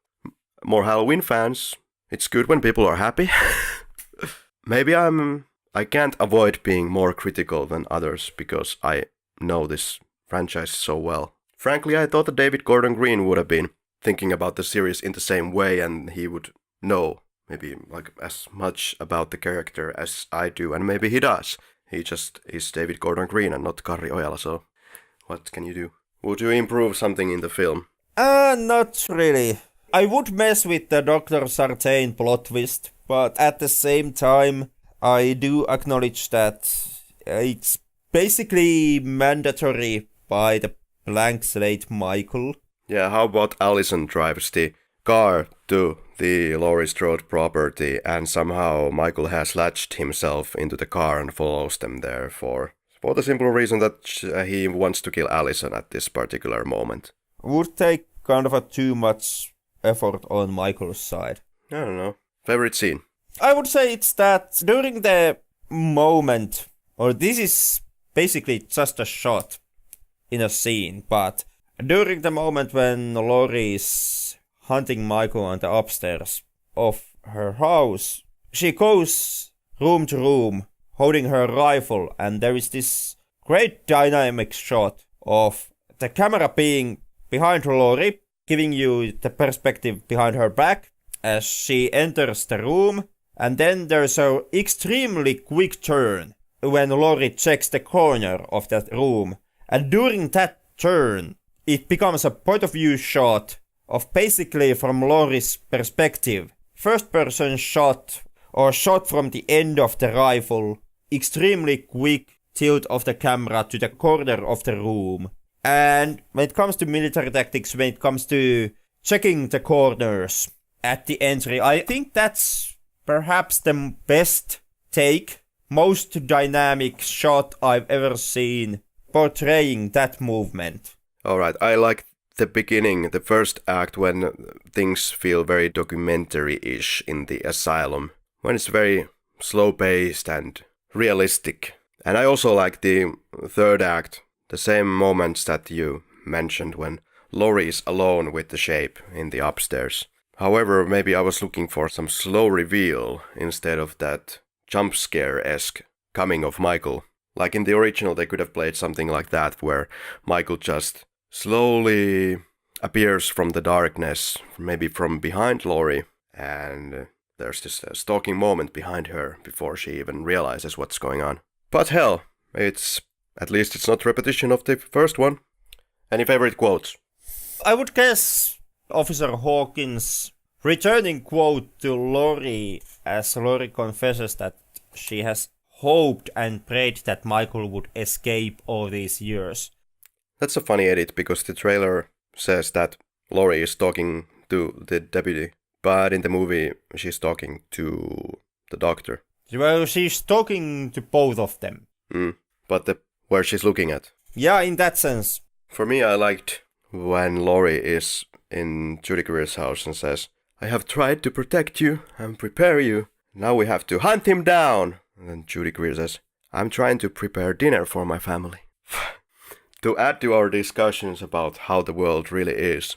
More Halloween fans. It's good when people are happy. Maybe I can't avoid being more critical than others because I know this franchise so well. Frankly, I thought that David Gordon Green would have been thinking about the series in the same way, and he would know maybe like as much about the character as I do, and maybe he does. He just is David Gordon Green and not Karri Ojala, so what can you do? Would you improve something in the film? Not really. I would mess with the Dr. Sartain plot twist, but at the same time, I do acknowledge that it's basically mandatory by the blank slate Michael. Yeah, how about Allison drives the car to the Laurie Strode property and somehow Michael has latched himself into the car and follows them there for the simple reason that he wants to kill Allison at this particular moment. Would take kind of a too much effort on Michael's side. I don't know. Favorite scene? I would say it's that during the moment, or this is basically just a shot in a scene, but during the moment when Laurie is hunting Michael on the upstairs of her house, she goes room to room holding her rifle, and there is this great dynamic shot of the camera being behind Laurie, giving you the perspective behind her back as she enters the room, and then there's an extremely quick turn when Laurie checks the corner of that room, and during that turn it becomes a point of view shot of basically from Laurie's perspective. First person shot, or shot from the end of the rifle, extremely quick tilt of the camera to the corner of the room. And when it comes to military tactics, when it comes to checking the corners at the entry, I think that's perhaps the best take, most dynamic shot I've ever seen portraying that movement. Alright, I like the beginning, the first act, when things feel very documentary-ish in the asylum. When it's very slow-paced and realistic. And I also like the third act, the same moments that you mentioned when Laurie is alone with the shape in the upstairs. However, maybe I was looking for some slow reveal instead of that jump scare-esque coming of Michael. Like in the original, they could have played something like that, where Michael just slowly appears from the darkness, maybe from behind Laurie, and there's this stalking moment behind her before she even realizes what's going on. But hell, at least it's not repetition of the first one. Any favorite quotes? I would guess Officer Hawkins' returning quote to Laurie, as Laurie confesses that she has hoped and prayed that Michael would escape all these years. That's a funny edit because the trailer says that Laurie is talking to the deputy, but in the movie she's talking to the doctor. Well, she's talking to both of them. But where she's looking at. Yeah, in that sense. For me, I liked when Laurie is in Judy Greer's house and says, I have tried to protect you and prepare you. Now we have to hunt him down. And then Judy Greer says, I'm trying to prepare dinner for my family. To add to our discussions about how the world really is,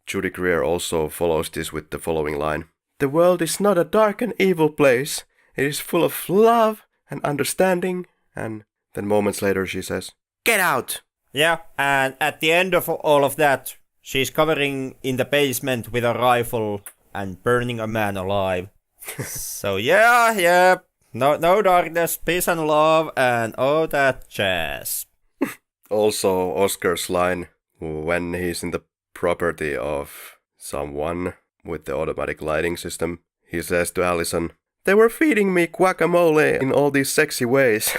Judy Greer also follows this with the following line. The world is not a dark and evil place. It is full of love and understanding. And then moments later she says, get out! Yeah, and at the end of all of that, she's covering in the basement with a rifle and burning a man alive. So yeah, no darkness, peace and love, and all that jazz. Also, Oscar's line when he's in the property of someone with the automatic lighting system, he says to Allison, they were feeding me guacamole in all these sexy ways.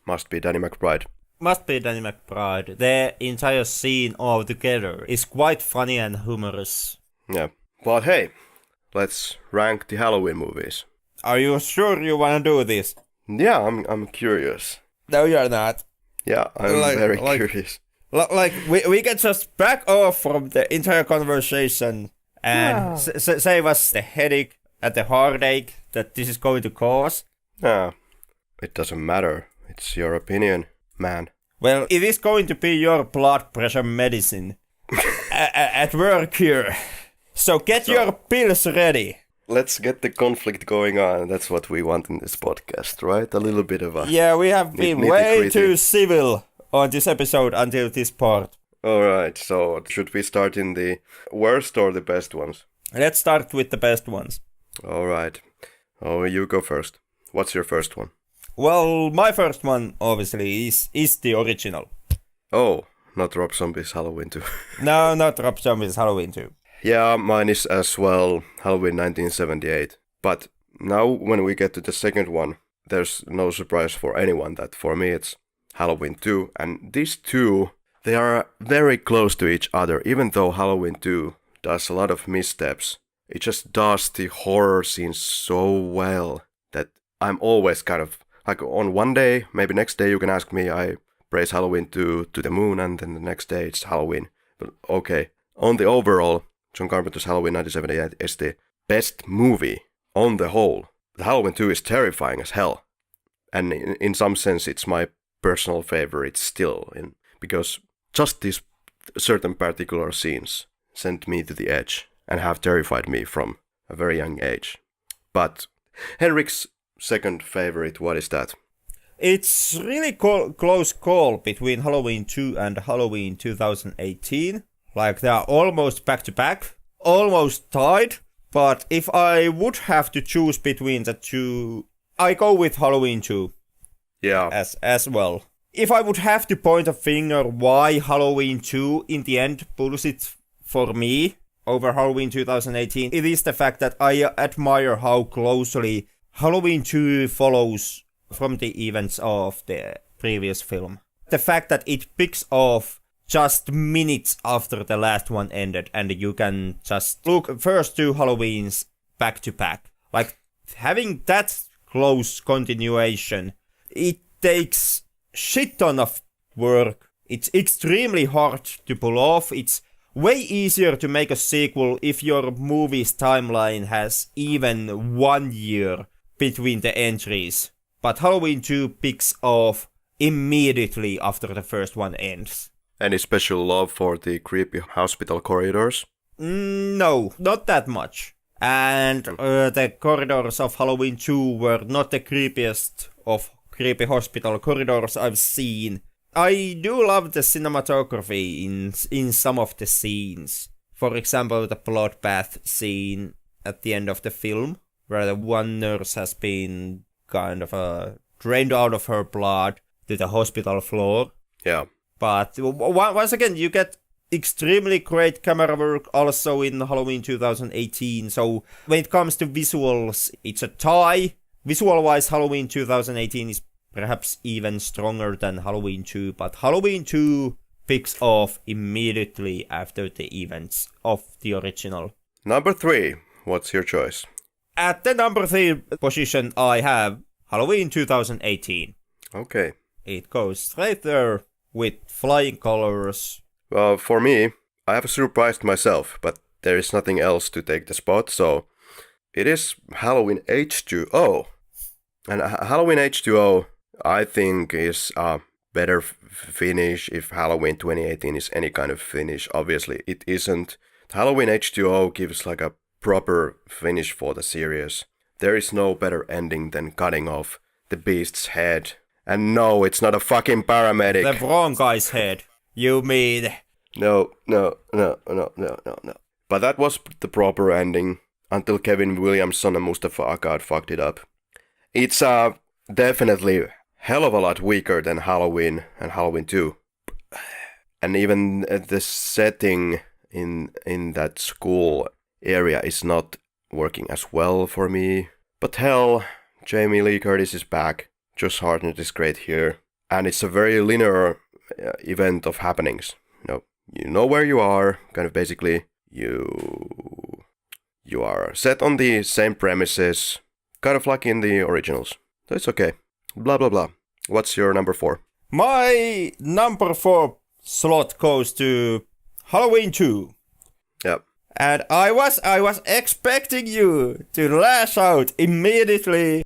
Must be Danny McBride. Must be Danny McBride. The entire scene altogether is quite funny and humorous. Yeah. But hey, let's rank the Halloween movies. Are you sure you want to do this? Yeah, I'm curious. No, you're not. Yeah, I'm very curious. We can just back off from the entire conversation and save us the headache and the heartache that this is going to cause. Yeah, it doesn't matter. It's your opinion, man. Well, it is going to be your blood pressure medicine at work here. So get your pills ready. Let's get the conflict going on. That's what we want in this podcast, right? A little bit of a... Yeah, we have been way too civil on this episode until this part. Alright, so should we start in the worst or the best ones? Let's start with the best ones. Alright. Oh, you go first. What's your first one? Well, my first one, obviously, is the original. Oh, not Rob Zombie's Halloween 2. No, not Rob Zombie's Halloween 2. Yeah, mine is as well Halloween 1978. But now when we get to the second one, there's no surprise for anyone that for me it's Halloween 2. And these two, they are very close to each other. Even though Halloween 2 does a lot of missteps, it just does the horror scenes so well that I'm always kind of, like on one day, maybe next day you can ask me, I praise Halloween 2 to the moon, and then the next day it's Halloween. But okay, on the overall, John Carpenter's Halloween 1978 is the best movie on the whole. The Halloween 2 is terrifying as hell. And in some sense it's my personal favorite still, because just these certain particular scenes sent me to the edge and have terrified me from a very young age. But Henrik's second favorite, what is that? It's really close call between Halloween 2 and Halloween 2018. Like, they are almost back to back, almost tied. But if I would have to choose between the two, I go with Halloween 2. Yeah. As well. If I would have to point a finger why Halloween 2 in the end pulls it for me over Halloween 2018, it is the fact that I admire how closely Halloween 2 follows from the events of the previous film. The fact that it picks off just minutes after the last one ended, and you can just look first two Halloweens back to back. Like, having that close continuation, it takes shit ton of work. It's extremely hard to pull off. It's way easier to make a sequel if your movie's timeline has even 1 year between the entries. But Halloween 2 picks off immediately after the first one ends. Any special love for the creepy hospital corridors? No, not that much. And the corridors of Halloween 2 were not the creepiest of creepy hospital corridors I've seen. I do love the cinematography in some of the scenes. For example, the bloodbath scene at the end of the film, where the one nurse has been kind of drained out of her blood to the hospital floor. Yeah. But once again, you get extremely great camera work also in Halloween 2018. So when it comes to visuals, it's a tie. Visual-wise, Halloween 2018 is perhaps even stronger than Halloween 2, but Halloween 2 picks off immediately after the events of the original. Number 3, what's your choice? At the number 3 position, I have Halloween 2018. Okay. It goes straight there with flying colors. Well, for me, I have surprised myself, but there is nothing else to take the spot, so it is Halloween H2O. And Halloween H2O, I think, is a better finish if Halloween 2018 is any kind of finish. Obviously, it isn't. Halloween H2O gives like a proper finish for the series. There is no better ending than cutting off the beast's head. And no, it's not a fucking paramedic. The wrong guy's head. You mean... No. But that was the proper ending until Kevin Williamson and Mustafa Akkad fucked it up. It's definitely hell of a lot weaker than Halloween and Halloween 2. And even the setting in that school area is not working as well for me. But hell, Jamie Lee Curtis is back. Josh Hartnett is great here. And it's a very linear event of happenings. You know where you are, kind of basically. You are set on the same premises, kind of like in the originals. So it's okay. Blah blah blah. What's your number 4? My number 4 slot goes to Halloween 2. Yep. And I was expecting you to lash out immediately.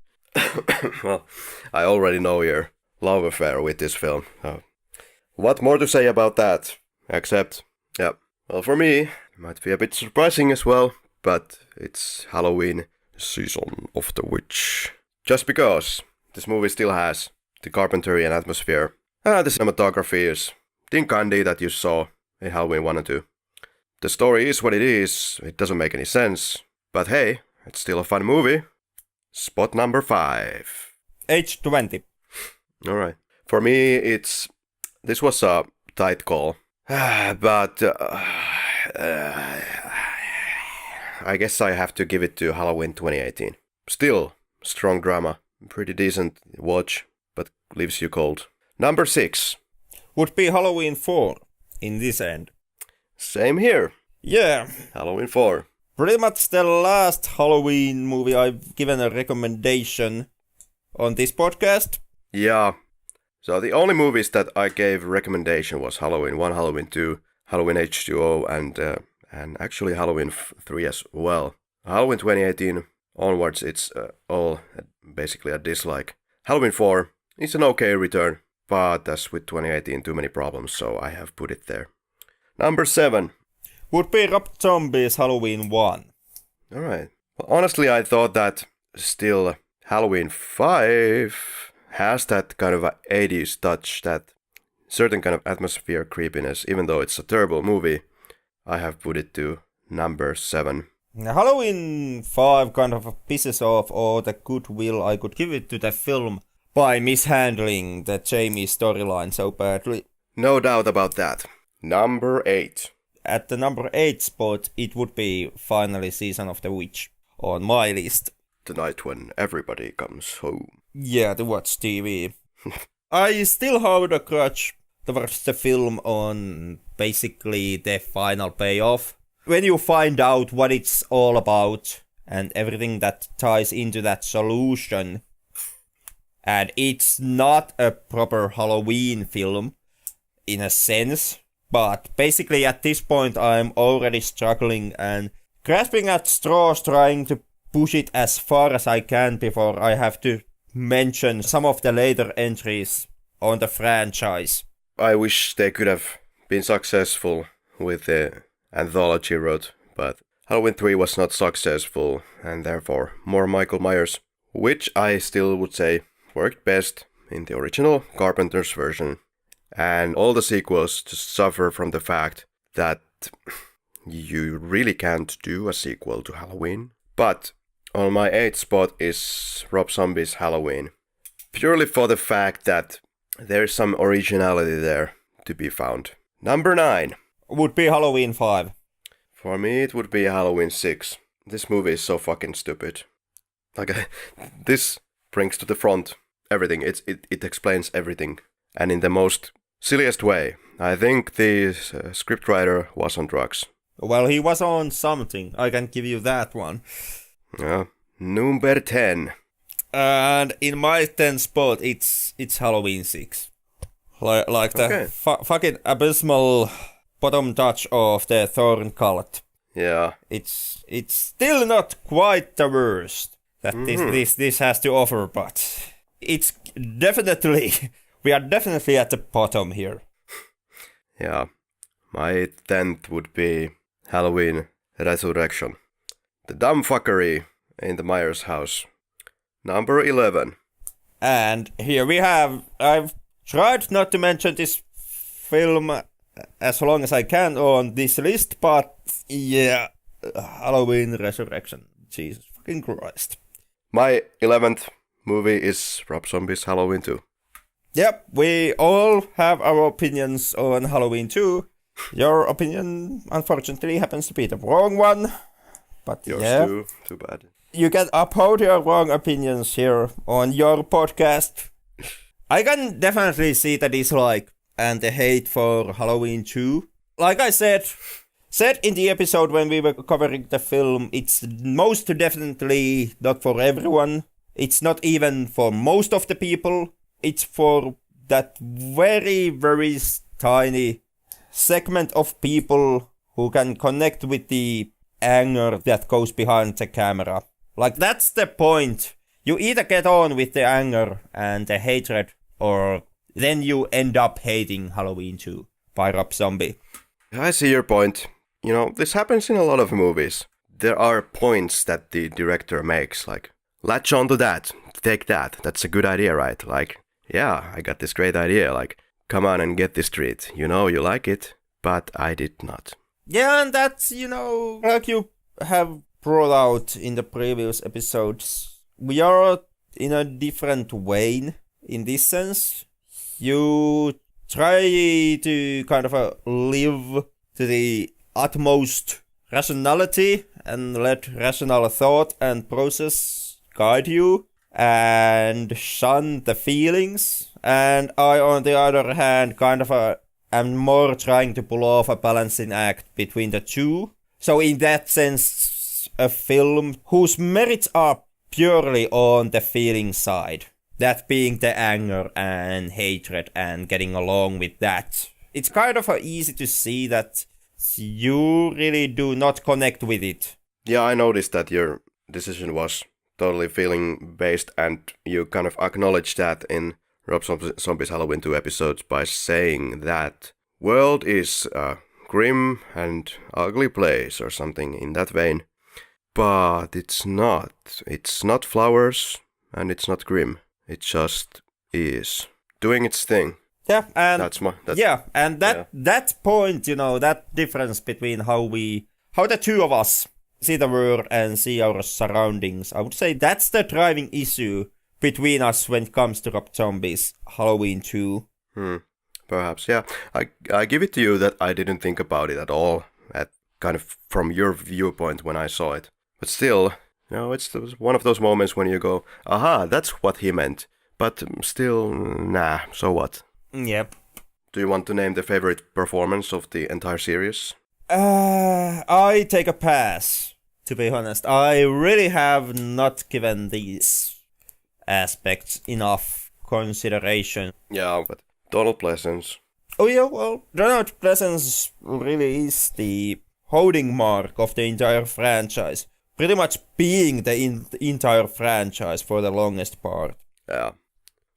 Well, I already know your love affair with this film. What more to say about that? Except, well, for me, it might be a bit surprising as well, but it's Halloween season of the witch. Just because this movie still has the Carpenterian atmosphere. The cinematography is the Andi that you saw in Halloween 1 and 2. The story is what it is, it doesn't make any sense, but hey, it's still a fun movie. Spot number 5. H20. Alright. For me, this was a tight call. But I guess I have to give it to Halloween 2018. Still, strong drama. Pretty decent watch, but leaves you cold. Number 6. Would be Halloween 4 in this end. Same here. Yeah. Halloween 4. Pretty much the last Halloween movie I've given a recommendation on this podcast. Yeah. So the only movies that I gave recommendation was Halloween 1, Halloween 2, Halloween H2O, and actually Halloween 3 as well. Halloween 2018 onwards, it's all basically a dislike. Halloween 4 is an okay return, but as with 2018, too many problems, so I have put it there. Number 7. Would be Rob Zombie's Halloween 1. Alright. Well, honestly, I thought that still Halloween 5 has that kind of a 80s touch, that certain kind of atmosphere creepiness, even though it's a terrible movie. I have put it to number 7. Halloween 5 kind of pisses off all the goodwill I could give it to the film by mishandling the Jamie storyline so badly. No doubt about that. Number 8. At the number 8 spot, it would be finally Season of the Witch on my list. The night when everybody comes home. Yeah, to watch TV. I still have a grudge towards the film on basically the final payoff. When you find out what it's all about and everything that ties into that solution, and it's not a proper Halloween film in a sense, but basically at this point I'm already struggling and grasping at straws, trying to push it as far as I can before I have to mention some of the later entries on the franchise. I wish they could have been successful with the anthology route, but Halloween 3 was not successful, and therefore more Michael Myers, which I still would say worked best in the original Carpenter's version. And all the sequels just suffer from the fact that you really can't do a sequel to Halloween. But on my 8th spot is Rob Zombie's Halloween. Purely for the fact that there's some originality there to be found. Number 9. would be Halloween 5. For me, it would be Halloween 6. This movie is so fucking stupid. Like, this brings to the front everything. It explains everything. And in the most silliest way. I think the scriptwriter was on drugs. Well, he was on something. I can give you that one. Yeah. Number 10. And in my 10th spot, it's Halloween 6. Like the fucking abysmal bottom touch of the Thorn Cult. Yeah. It's still not quite the worst that this has to offer, but it's definitely, we are definitely at the bottom here. Yeah. My 10th would be Halloween Resurrection. The dumb fuckery in the Myers house. Number 11. And here we have, I've tried not to mention this film as long as I can on this list, but yeah, Halloween Resurrection. Jesus fucking Christ. My 11th movie is Rob Zombie's Halloween 2. Yep, we all have our opinions on Halloween 2. Your opinion, unfortunately, happens to be the wrong one. But Yours yeah, too bad. You can uphold your wrong opinions here on your podcast. I can definitely see the dislike and the hate for Halloween 2. Like I said in the episode when we were covering the film, it's most definitely not for everyone. It's not even for most of the people. It's for that very, very tiny segment of people who can connect with the anger that goes behind the camera. Like, that's the point. You either get on with the anger and the hatred, or then you end up hating Halloween 2 by Rob Zombie. I see your point. You know, this happens in a lot of movies. There are points that the director makes, like, latch on to that, take that, that's a good idea, right? Like, yeah, I got this great idea, like, come on and get this treat. You know, you like it, but I did not. Yeah, and that's, like you have brought out in the previous episodes, we are in a different vein in this sense. You try to kind of live to the utmost rationality and let rational thought and process guide you and shun the feelings. And I, on the other hand, kind of am more trying to pull off a balancing act between the two. So in that sense, a film whose merits are purely on the feeling side. That being the anger and hatred and getting along with that. It's kind of easy to see that you really do not connect with it. Yeah, I noticed that your decision was totally feeling based, and you kind of acknowledged that in Rob Zombie's Halloween 2 episodes by saying that world is a grim and ugly place or something in that vein. But it's not. It's not flowers and it's not grim. It just is doing its thing. Yeah, and that point, that difference between how the two of us see the world and see our surroundings, I would say that's the driving issue between us when it comes to Rob Zombie's Halloween 2. Perhaps, yeah. I give it to you that I didn't think about it at all, at kind of from your viewpoint when I saw it. But still, it's one of those moments when you go, aha, that's what he meant. But still, nah, so what? Yep. Do you want to name the favorite performance of the entire series? I take a pass, to be honest. I really have not given these aspects enough consideration. Yeah, but Donald Pleasence. Oh yeah, well, Donald Pleasence really is the holding mark of the entire franchise. Pretty much being the entire franchise for the longest part. Yeah.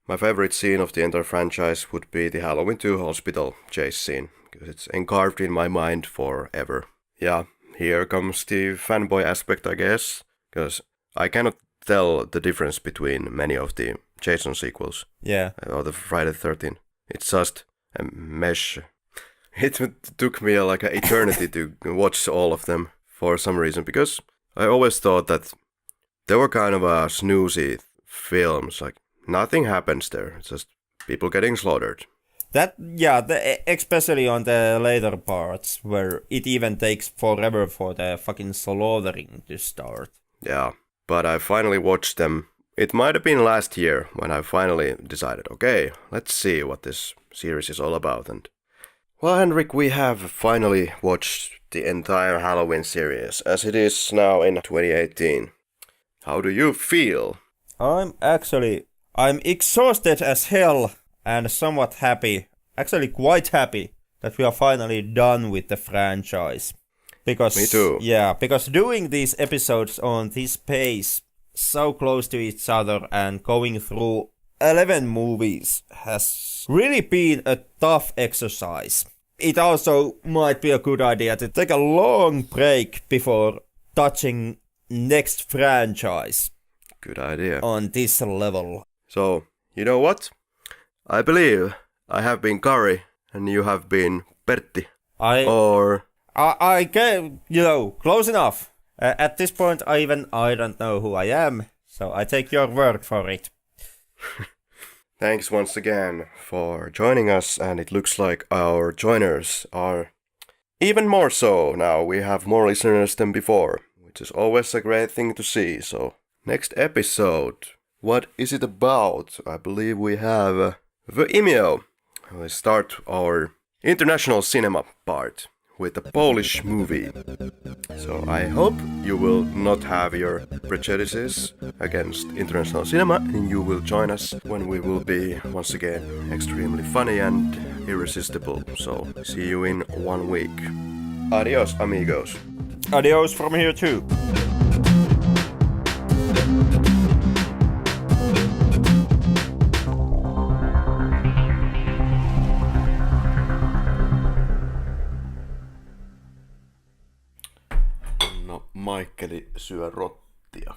My favorite scene of the entire franchise would be the Halloween 2 hospital chase scene, because it's engraved in my mind forever. Yeah, here comes the fanboy aspect, I guess, because I cannot tell the difference between many of the Jason sequels. Yeah. Or the Friday the 13th. It's just a mesh. It took me like an eternity to watch all of them for some reason, because I always thought that they were kind of snoozy films, like nothing happens there, it's just people getting slaughtered. Especially on the later parts, where it even takes forever for the fucking slaughtering to start. Yeah, but I finally watched them. It might have been last year when I finally decided, okay, let's see what this series is all about. And well, Henrik, we have finally watched the entire Halloween series as it is now in 2018. How do you feel? I'm exhausted as hell and somewhat happy, actually quite happy, that we are finally done with the franchise. Because, me too. Yeah, because doing these episodes on this pace, so close to each other and going through 11 movies has really been a tough exercise. It also might be a good idea to take a long break before touching next franchise. Good idea. On this level. So, you know what? I believe I have been Karri and you have been Pertti. I get, close enough. At this point, I don't know who I am, so I take your word for it. Thanks once again for joining us, and it looks like our joiners are even more so now. We have more listeners than before, which is always a great thing to see. So, next episode, what is it about? I believe we have the Imio. We start our international cinema part with a Polish movie. So I hope you will not have your prejudices against international cinema and you will join us when we will be once again extremely funny and irresistible. So see you in 1 week. Adios, amigos. Adios from here too. Maikkeli syö rottia.